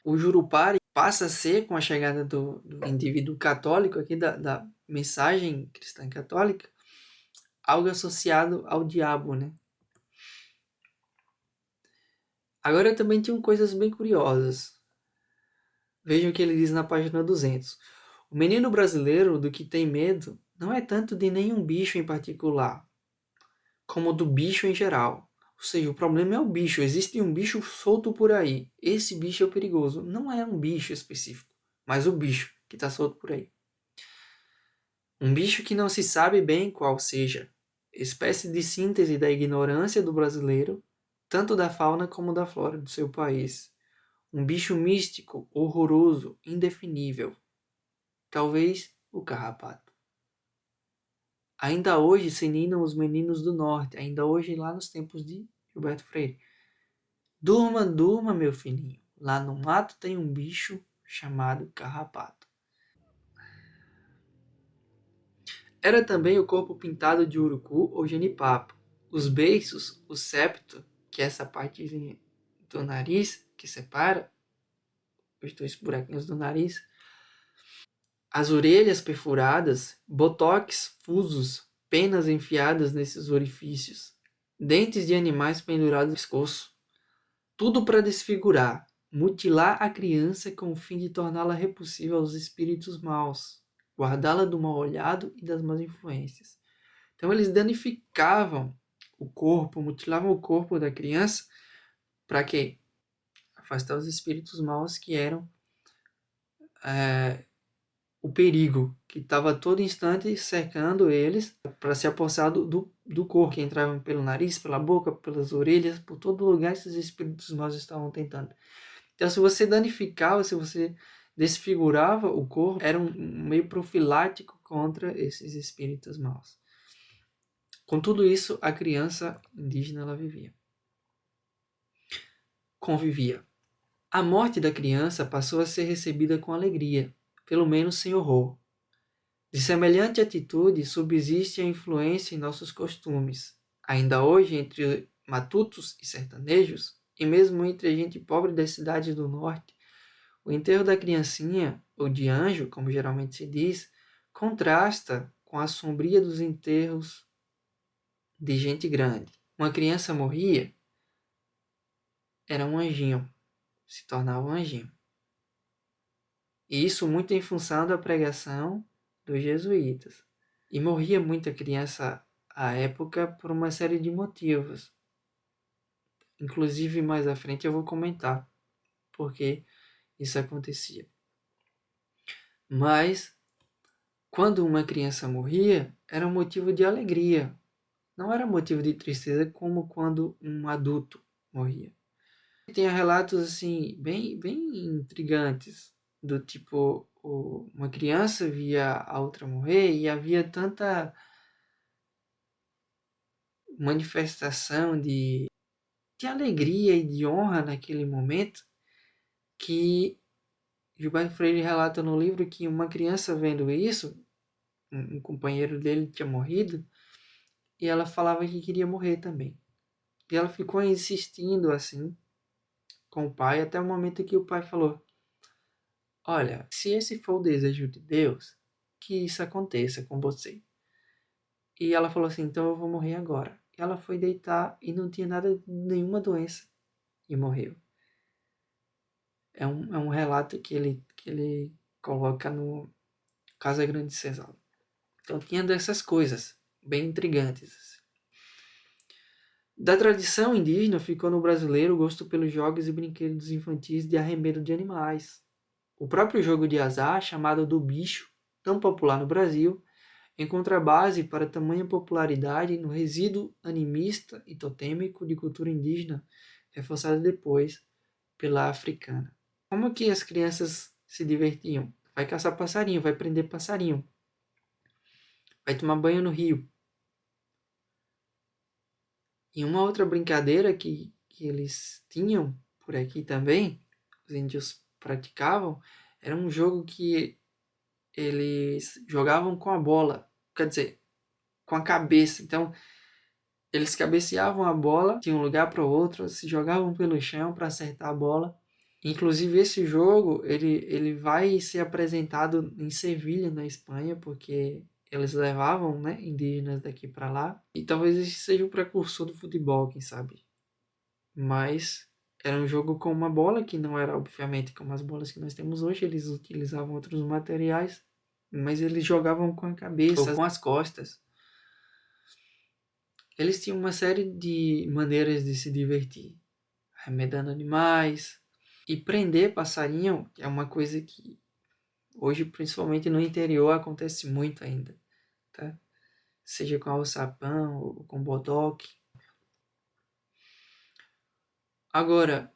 O Jurupari passa a ser, com a chegada do indivíduo católico, aqui da mensagem cristã católica, algo associado ao diabo, né? Agora também tinham coisas bem curiosas. Vejam o que ele diz na página 200. O menino brasileiro do que tem medo não é tanto de nenhum bicho em particular, como do bicho em geral. Ou seja, o problema é o bicho. Existe um bicho solto por aí. Esse bicho é o perigoso. Não é um bicho específico, mas o bicho que está solto por aí. Um bicho que não se sabe bem qual seja. Espécie de síntese da ignorância do brasileiro, tanto da fauna como da flora do seu país. Um bicho místico, horroroso, indefinível. Talvez o carrapato. Ainda hoje se ninam os meninos do norte, ainda hoje lá nos tempos de Gilberto Freire. Durma, durma, meu filhinho. Lá no mato tem um bicho chamado carrapato. Era também o corpo pintado de urucu ou genipapo. Os beiços, o septo, que é essa partezinha do nariz que separa os dois buraquinhos do nariz, as orelhas perfuradas, botox fusos, penas enfiadas nesses orifícios, dentes de animais pendurados no pescoço, tudo para desfigurar, mutilar a criança com o fim de torná-la repulsiva aos espíritos maus, guardá-la do mal olhado e das más influências. Então eles danificavam o corpo, mutilavam o corpo da criança para quê? Afastar os espíritos maus que eram o perigo que estava a todo instante cercando eles para se apossar do corpo, que entravam pelo nariz, pela boca, pelas orelhas, por todo lugar esses espíritos maus estavam tentando. Então, se você danificava, se você desfigurava o corpo, era um meio profilático contra esses espíritos maus. Com tudo isso, a criança indígena ela convivia. A morte da criança passou a ser recebida com alegria, pelo menos sem horror. De semelhante atitude subsiste a influência em nossos costumes. Ainda hoje, entre matutos e sertanejos, e mesmo entre a gente pobre das cidades do norte, o enterro da criancinha, ou de anjo, como geralmente se diz, contrasta com a sombria dos enterros de gente grande. Uma criança morria, era um anjinho, se tornava um anjinho. E isso muito em função da pregação dos jesuítas. E morria muita criança à época por uma série de motivos. Inclusive, mais à frente eu vou comentar porque isso acontecia. Mas, quando uma criança morria, era um motivo de alegria. Não era motivo de tristeza como quando um adulto morria. Tem relatos assim bem intrigantes, do tipo uma criança via a outra morrer e havia tanta manifestação de alegria e de honra naquele momento que Gilberto Freire relata no livro que uma criança vendo isso, um companheiro dele tinha morrido, e ela falava que queria morrer também. E ela ficou insistindo assim com o pai até o momento que o pai falou: olha, se esse for o desejo de Deus, que isso aconteça com você. E ela falou assim: então eu vou morrer agora. E ela foi deitar e não tinha nada, nenhuma doença, e morreu. É um relato que ele coloca no Casa Grande de Senzala. Então tinha dessas coisas, bem intrigantes. Da tradição indígena ficou no brasileiro o gosto pelos jogos e brinquedos infantis de arremedo de animais. O próprio jogo de azar, chamado do bicho, tão popular no Brasil, encontra base para tamanha popularidade no resíduo animista e totêmico de cultura indígena, reforçado depois pela africana. Como que as crianças se divertiam? Vai caçar passarinho, vai prender passarinho, vai tomar banho no rio. E uma outra brincadeira que eles tinham por aqui também, os índios praticavam, era um jogo que eles jogavam com a bola, quer dizer, com a cabeça. Então, eles cabeceavam a bola de um lugar para o outro, se jogavam pelo chão para acertar a bola. Inclusive, esse jogo ele vai ser apresentado em Sevilha, na Espanha, porque eles levavam, né, indígenas daqui para lá. E talvez esse seja o precursor do futebol, quem sabe. Mas era um jogo com uma bola, que não era, obviamente, como as bolas que nós temos hoje. Eles utilizavam outros materiais, mas eles jogavam com a cabeça, ou com as costas. Eles tinham uma série de maneiras de se divertir. Arremedando animais e prender passarinho, que é uma coisa que hoje, principalmente no interior, acontece muito ainda, tá? Seja com alçapão ou com bodoque. Agora,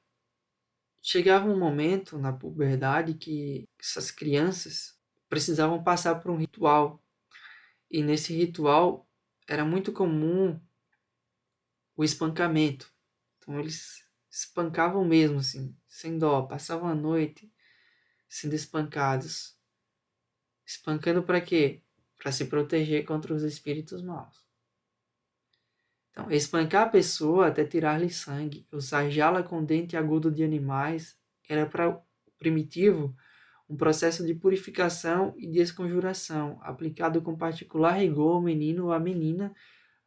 chegava um momento na puberdade que essas crianças precisavam passar por um ritual. E nesse ritual era muito comum o espancamento. Então eles espancavam mesmo, assim, sem dó, passavam a noite sendo espancados. Espancando para quê? Para se proteger contra os espíritos maus. Então, espancar a pessoa até tirar-lhe sangue, ou sarjá-la com dente agudo de animais, era para o primitivo um processo de purificação e desconjuração, aplicado com particular rigor ao menino ou à menina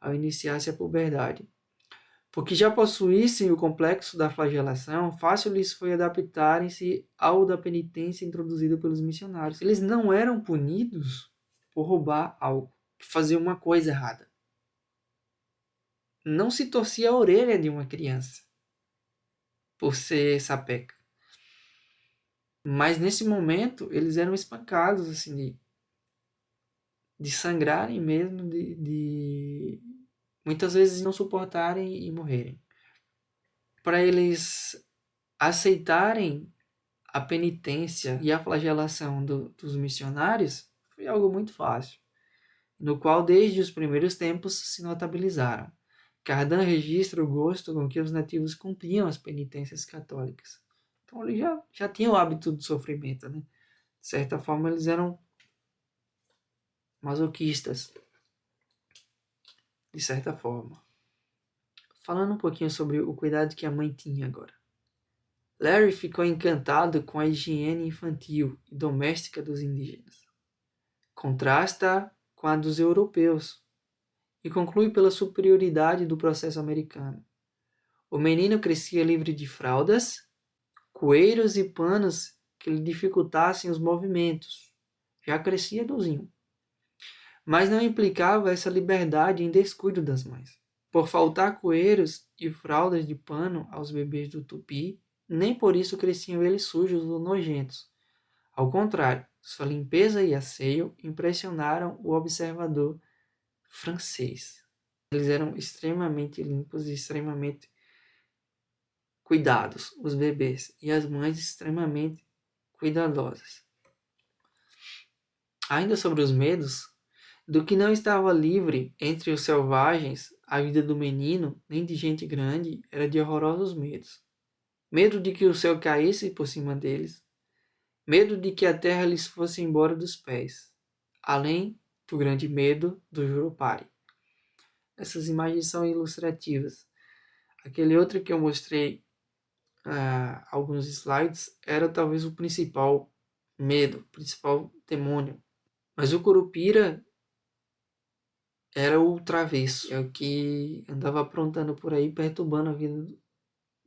ao iniciar-se a puberdade. Porque já possuíssem o complexo da flagelação, fácil lhes foi adaptarem-se ao da penitência introduzido pelos missionários. Eles não eram punidos por roubar algo, por fazer uma coisa errada. Não se torcia a orelha de uma criança por ser sapeca. Mas nesse momento eles eram espancados, assim, de sangrarem mesmo, de muitas vezes não suportarem e morrerem. Para eles aceitarem a penitência e a flagelação dos missionários foi algo muito fácil, no qual desde os primeiros tempos se notabilizaram. Cardan registra o gosto com que os nativos cumpriam as penitências católicas. Então eles já tinham o hábito do sofrimento, né? De certa forma eles eram masoquistas, de certa forma. Falando um pouquinho sobre o cuidado que a mãe tinha agora. Larry ficou encantado com a higiene infantil e doméstica dos indígenas. Contrasta com a dos europeus e conclui pela superioridade do processo americano. O menino crescia livre de fraldas, coeiros e panos que lhe dificultassem os movimentos. Já crescia dozinho. Mas não implicava essa liberdade em descuido das mães. Por faltar coeiros e fraldas de pano aos bebês do Tupi, nem por isso cresciam eles sujos ou nojentos. Ao contrário, sua limpeza e asseio impressionaram o observador francês. Eles eram extremamente limpos e extremamente cuidados, os bebês, e as mães extremamente cuidadosas. Ainda sobre os medos, do que não estava livre entre os selvagens, a vida do menino, nem de gente grande, era de horrorosos medos. Medo de que o céu caísse por cima deles, medo de que a terra lhes fosse embora dos pés, além do grande medo do Jurupari. Essas imagens são ilustrativas. Aquele outro que eu mostrei alguns slides era talvez o principal medo, o principal demônio. Mas o Curupira era o travesso, é o que andava aprontando por aí, perturbando a vida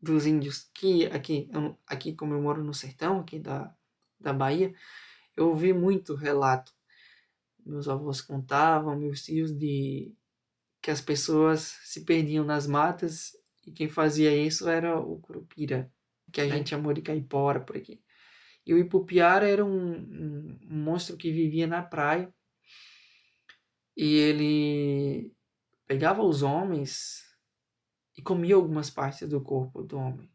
dos índios. Que aqui como eu moro no sertão, aqui da Bahia, eu ouvi muito relato. Meus avós contavam, meus tios, de que as pessoas se perdiam nas matas e quem fazia isso era o Curupira, que a gente chamou de caipora por aqui. E o Ipupiara era um monstro que vivia na praia e ele pegava os homens e comia algumas partes do corpo do homem.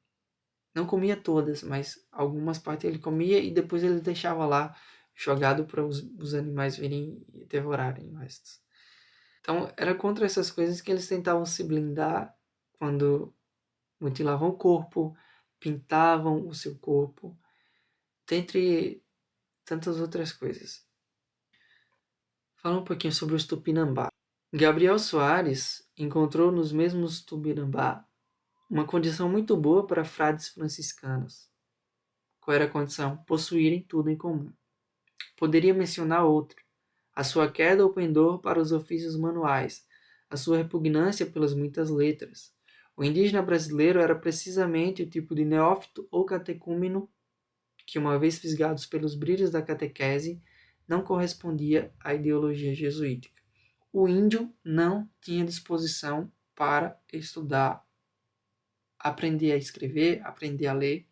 Não comia todas, mas algumas partes ele comia e depois ele deixava lá jogado para os animais virem e devorarem o resto. Então era contra essas coisas que eles tentavam se blindar quando mutilavam o corpo, pintavam o seu corpo, dentre tantas outras coisas. Fala um pouquinho sobre os Tupinambá. Gabriel Soares encontrou nos mesmos Tupinambá uma condição muito boa para frades franciscanos. Qual era a condição? Possuírem tudo em comum. Poderia mencionar outro: a sua queda ou pendor para os ofícios manuais, a sua repugnância pelas muitas letras. O indígena brasileiro era precisamente o tipo de neófito ou catecúmeno que, uma vez fisgados pelos brilhos da catequese, não correspondia à ideologia jesuítica. O índio não tinha disposição para estudar, aprender a escrever, aprender a ler,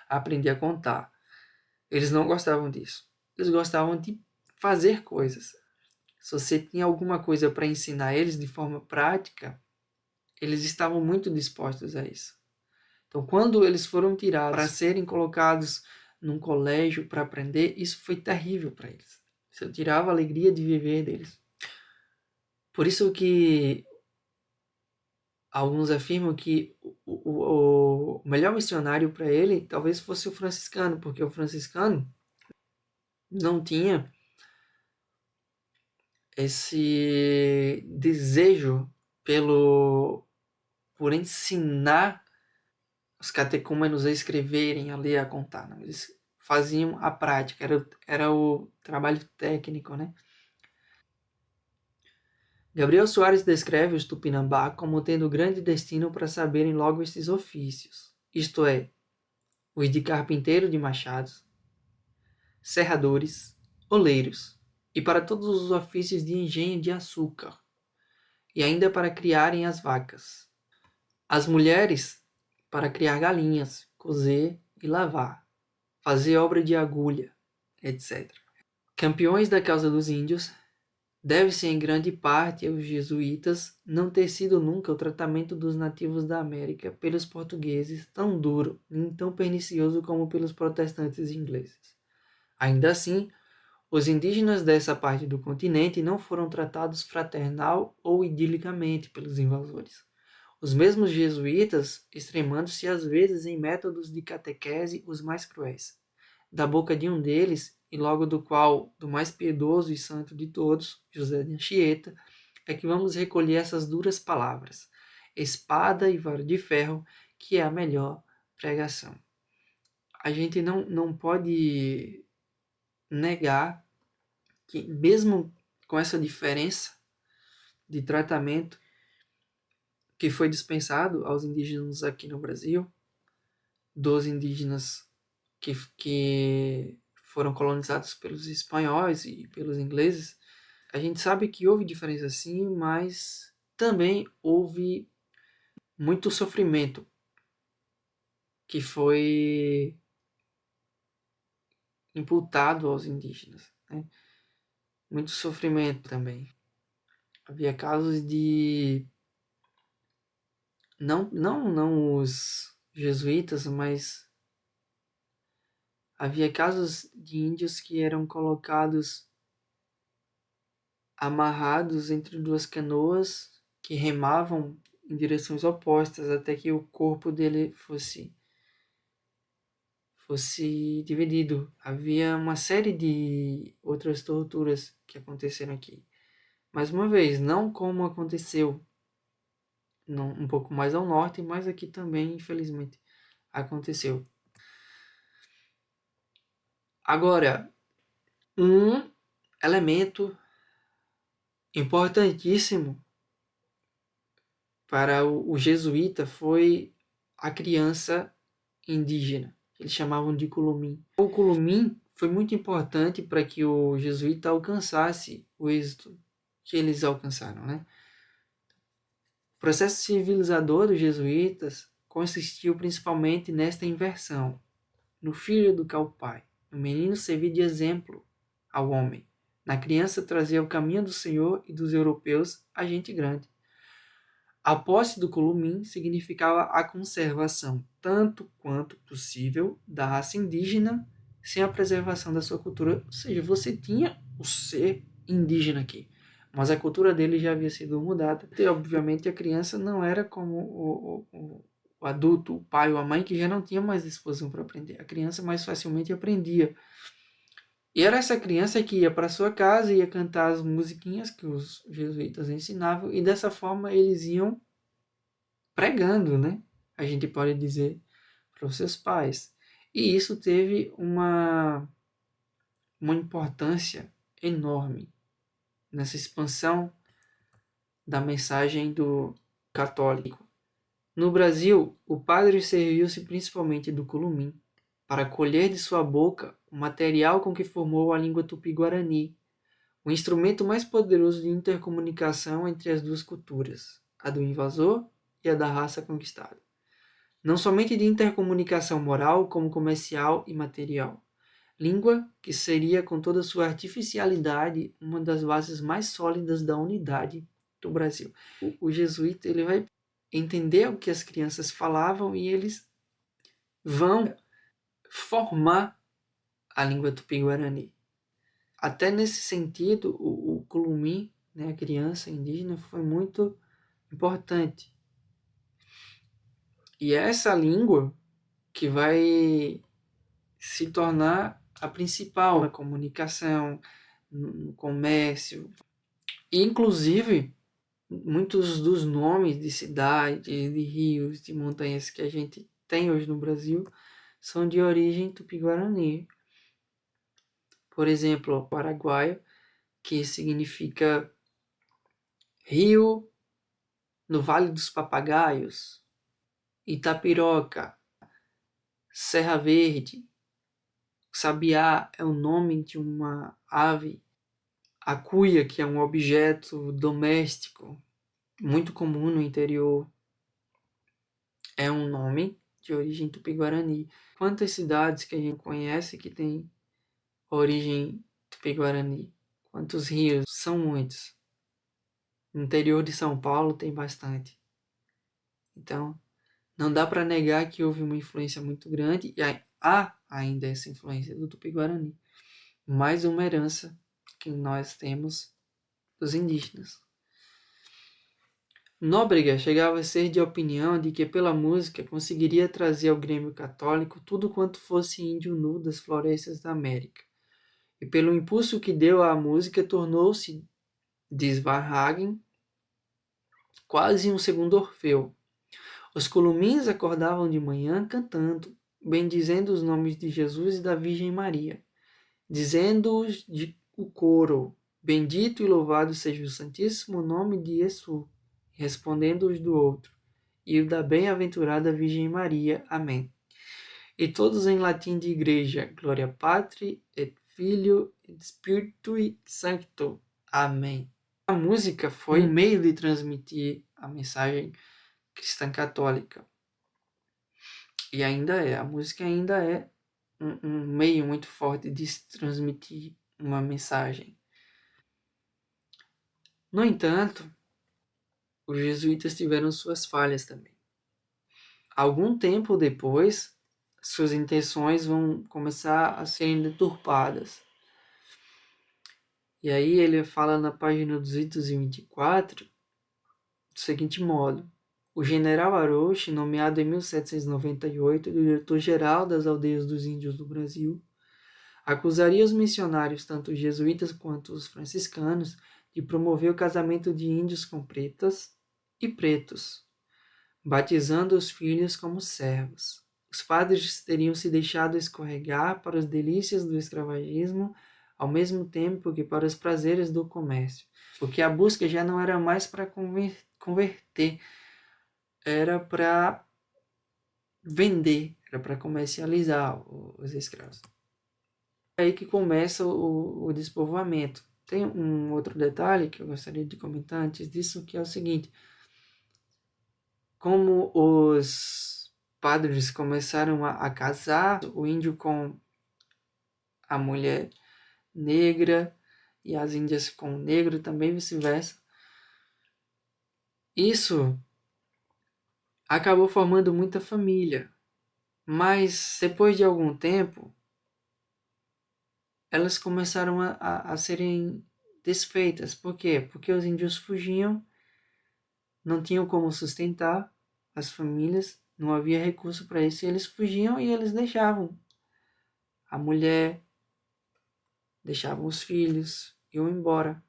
aprender a contar. Eles não gostavam disso. Eles gostavam de fazer coisas. Se você tinha alguma coisa para ensinar eles de forma prática, eles estavam muito dispostos a isso. Então, quando eles foram tirados para serem colocados num colégio para aprender, isso foi terrível para eles. Isso tirava a alegria de viver deles. Por isso que alguns afirmam que o melhor missionário para ele talvez fosse o franciscano, porque o franciscano não tinha esse desejo por ensinar os catecúmenos a escreverem, a ler, a contar. Não? Eles faziam a prática, era o trabalho técnico, né? Gabriel Soares descreve os Tupinambá como tendo grande destino para saberem logo estes ofícios, isto é, os de carpinteiro de machados, serradores, oleiros, e para todos os ofícios de engenho de açúcar, e ainda para criarem as vacas. As mulheres, para criar galinhas, cozer e lavar, fazer obra de agulha, etc. Campeões da causa dos índios, deve-se em grande parte aos jesuítas não ter sido nunca o tratamento dos nativos da América pelos portugueses tão duro nem tão pernicioso como pelos protestantes ingleses. Ainda assim, os indígenas dessa parte do continente não foram tratados fraternal ou idilicamente pelos invasores. Os mesmos jesuítas extremando-se às vezes em métodos de catequese os mais cruéis. Da boca de um deles, e logo do mais piedoso e santo de todos, José de Anchieta, é que vamos recolher essas duras palavras: espada e vara de ferro, que é a melhor pregação. A gente não pode negar que, mesmo com essa diferença de tratamento que foi dispensado aos indígenas aqui no Brasil, dos indígenas que foram colonizados pelos espanhóis e pelos ingleses, a gente sabe que houve diferença sim, mas também houve muito sofrimento que foi imputado aos indígenas, né? Muito sofrimento também. Havia casos de não os jesuítas, mas havia casos de índios que eram colocados amarrados entre duas canoas que remavam em direções opostas até que o corpo dele fosse dividido. Havia uma série de outras torturas que aconteceram aqui. Mais uma vez, não como aconteceu um pouco mais ao norte, mas aqui também, infelizmente, aconteceu. Agora, um elemento importantíssimo para o jesuíta foi a criança indígena. Eles chamavam de Culumim. O Culumim foi muito importante para que o jesuíta alcançasse o êxito que eles alcançaram, né? O processo civilizador dos jesuítas consistiu principalmente nesta inversão, no filho educar o pai, no menino servir de exemplo ao homem, Na criança trazia o caminho do Senhor e dos europeus a gente grande. A posse do Columim significava a conservação, tanto quanto possível, da raça indígena, sem a preservação da sua cultura. Ou seja, você tinha o ser indígena aqui, mas a cultura dele já havia sido mudada. E, obviamente, a criança não era como o adulto, o pai ou a mãe, que já não tinha mais disposição para aprender. A criança mais facilmente aprendia. E era essa criança que ia para sua casa e ia cantar as musiquinhas que os jesuítas ensinavam, e dessa forma eles iam pregando, né? A gente pode dizer, para os seus pais. E isso teve uma importância enorme nessa expansão da mensagem do católico. No Brasil, o padre serviu-se principalmente do culumim para colher de sua boca o material com que formou a língua tupi-guarani, o instrumento mais poderoso de intercomunicação entre as duas culturas, a do invasor e a da raça conquistada. Não somente de intercomunicação moral, como comercial e material. Língua que seria, com toda sua artificialidade, uma das bases mais sólidas da unidade do Brasil. O jesuíta ele vai entender o que as crianças falavam e eles vão formar a língua tupi-guarani. Até nesse sentido, o Culumim, né, a criança indígena, foi muito importante. E é essa língua que vai se tornar a principal na comunicação, no comércio. E, inclusive, muitos dos nomes de cidades, de rios, de montanhas que a gente tem hoje no Brasil são de origem tupi-guarani. Por exemplo, o paraguaio, que significa rio no Vale dos Papagaios, Itapiroca, Serra Verde. Sabiá é o nome de uma ave. A cuia, que é um objeto doméstico muito comum no interior, é um nome de origem tupi-guarani. Quantas cidades que a gente conhece que tem origem tupi-guarani? Quantos rios? São muitos. No interior de São Paulo tem bastante. Então, não dá para negar que houve uma influência muito grande, e há ainda essa influência do tupi-guarani. Mais uma herança que nós temos dos indígenas. Nóbrega chegava a ser de opinião de que pela música conseguiria trazer ao Grêmio Católico tudo quanto fosse índio nu das florestas da América. E pelo impulso que deu à música tornou-se, diz Varhagen, quase um segundo Orfeu. Os columins acordavam de manhã cantando, bendizendo os nomes de Jesus e da Virgem Maria, dizendo-os de o coro, bendito e louvado seja o santíssimo nome de Jesus, respondendo-os do outro, e o da bem-aventurada Virgem Maria. Amém. E todos em latim de igreja, Gloria Patri, et Filio, et Spiritui Sancto. Amém. A música foi um meio de transmitir a mensagem cristã católica. E ainda é, a música ainda é um meio muito forte de se transmitir uma mensagem. No entanto, os jesuítas tiveram suas falhas também. Algum tempo depois, suas intenções vão começar a serem deturpadas. E aí ele fala na página 224 do seguinte modo: o general Aroche, nomeado em 1798 diretor-geral das aldeias dos índios do Brasil, acusaria os missionários, tanto os jesuítas quanto os franciscanos, de promover o casamento de índios com pretas e pretos, batizando os filhos como servos. Os padres teriam se deixado escorregar para as delícias do escravagismo, ao mesmo tempo que para os prazeres do comércio, porque a busca já não era mais para converter, era para vender, era para comercializar os escravos. É aí que começa o despovoamento. Tem um outro detalhe que eu gostaria de comentar antes disso, que é o seguinte: como os padres começaram a casar o índio com a mulher negra, e as índias com o negro, e também vice-versa. Isso acabou formando muita família, mas depois de algum tempo, elas começaram a serem desfeitas. Por quê? Porque os índios fugiam, não tinham como sustentar as famílias, não havia recurso para isso, e eles fugiam e eles deixavam a mulher, deixavam os filhos, iam embora.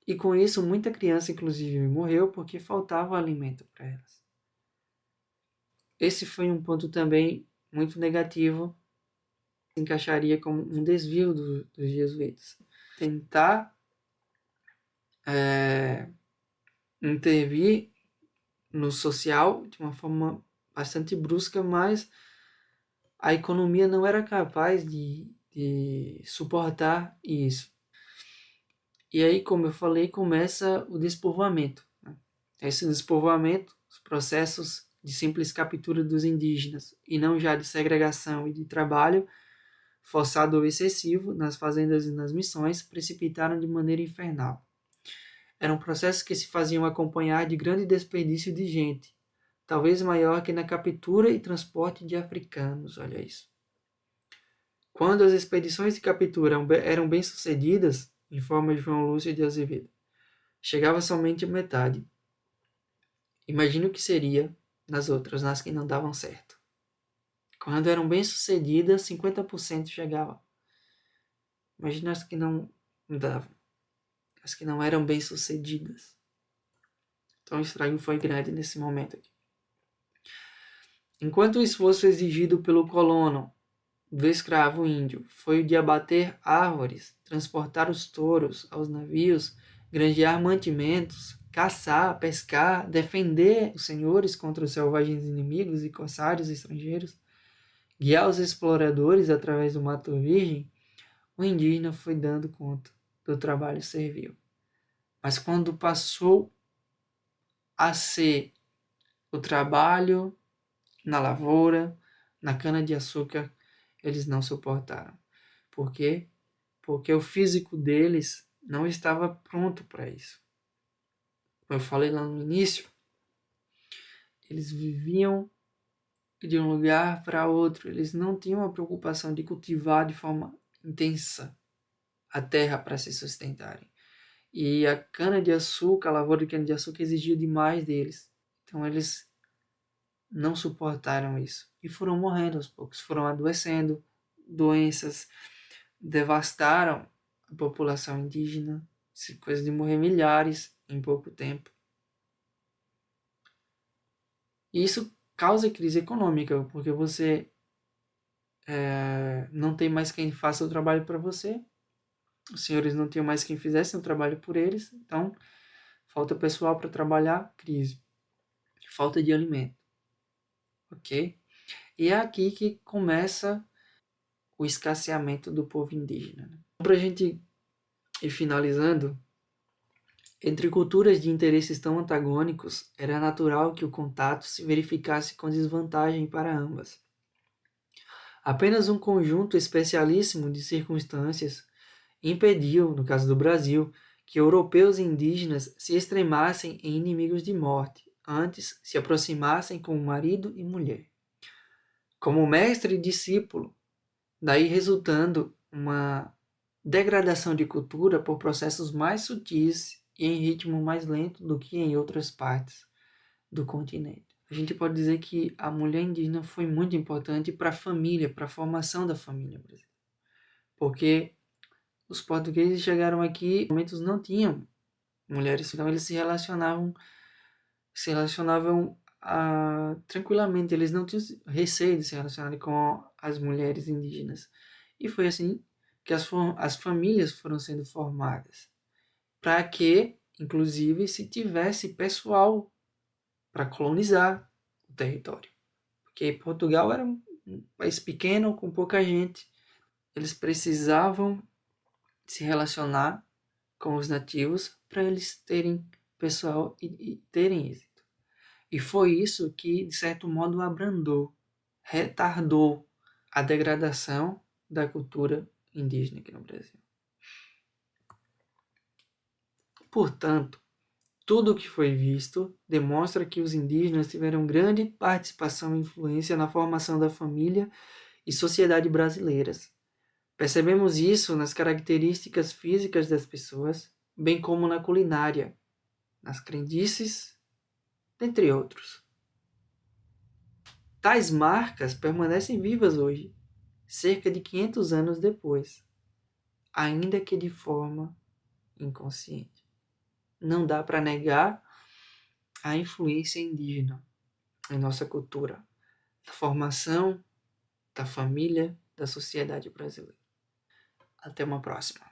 E com isso, muita criança, inclusive, morreu porque faltava alimento para elas. Esse foi um ponto também muito negativo, se encaixaria como um desvio dos jesuítas. Tentar intervir no social de uma forma bastante brusca, mas a economia não era capaz de suportar isso. E aí, como eu falei, começa o despovoamento. Né? Esse despovoamento, os processos de simples captura dos indígenas, e não já de segregação e de trabalho forçado ou excessivo nas fazendas e nas missões, precipitaram de maneira infernal. Eram processos que se faziam acompanhar de grande desperdício de gente, talvez maior que na captura e transporte de africanos, olha isso. Quando as expedições de captura eram bem-sucedidas, em forma de João Lúcio de Azevedo, chegava somente a metade. Imagine o que seria nas outras, nas que não davam certo. Quando eram bem-sucedidas, 50% chegava. Imagina as que não davam, as que não eram bem-sucedidas. Então o estrago foi grande nesse momento aqui. Enquanto o esforço exigido pelo colono do escravo índio foi o de abater árvores, transportar os touros aos navios, granjear mantimentos, caçar, pescar, defender os senhores contra os selvagens inimigos e corsários estrangeiros, guiar os exploradores através do mato virgem, o indígena foi dando conta do trabalho servil. Mas quando passou a ser o trabalho na lavoura, na cana-de-açúcar, eles não suportaram. Por quê? Porque o físico deles não estava pronto para isso. Como eu falei lá no início, eles viviam de um lugar para outro, eles não tinham a preocupação de cultivar de forma intensa a terra para se sustentarem. E a cana-de-açúcar, a lavoura de cana-de-açúcar exigia demais deles. Então eles não suportaram isso e foram morrendo aos poucos, foram adoecendo, doenças devastaram a população indígena, coisa de morrer milhares em pouco tempo. E isso causa crise econômica, porque você não tem mais quem faça o trabalho para você, os senhores não tinham mais quem fizesse o trabalho por eles, então falta pessoal para trabalhar, crise. Falta de alimento. Ok? E é aqui que começa o escasseamento do povo indígena. Né? Para a gente ir finalizando, entre culturas de interesses tão antagônicos, era natural que o contato se verificasse com desvantagem para ambas. Apenas um conjunto especialíssimo de circunstâncias impediu, no caso do Brasil, que europeus e indígenas se extremassem em inimigos de morte, antes se aproximassem como marido e mulher. Como mestre e discípulo, daí resultando uma degradação de cultura por processos mais sutis e em ritmo mais lento do que em outras partes do continente. A gente pode dizer que a mulher indígena foi muito importante para a família, para a formação da família brasileira. Porque os portugueses chegaram aqui, momentos não tinham mulheres, então eles se relacionavam tranquilamente, eles não tinham receio de se relacionar com as mulheres indígenas. E foi assim que as famílias foram sendo formadas, para que, inclusive, se tivesse pessoal para colonizar o território. Porque Portugal era um país pequeno, com pouca gente. Eles precisavam se relacionar com os nativos para eles terem pessoal e terem êxito. E foi isso que, de certo modo, abrandou, retardou a degradação da cultura indígena aqui no Brasil. Portanto, tudo o que foi visto demonstra que os indígenas tiveram grande participação e influência na formação da família e sociedade brasileiras. Percebemos isso nas características físicas das pessoas, bem como na culinária, nas crendices, dentre outros. Tais marcas permanecem vivas hoje, cerca de 500 anos depois, ainda que de forma inconsciente. Não dá para negar a influência indígena em nossa cultura, na formação da família, da sociedade brasileira. Até uma próxima.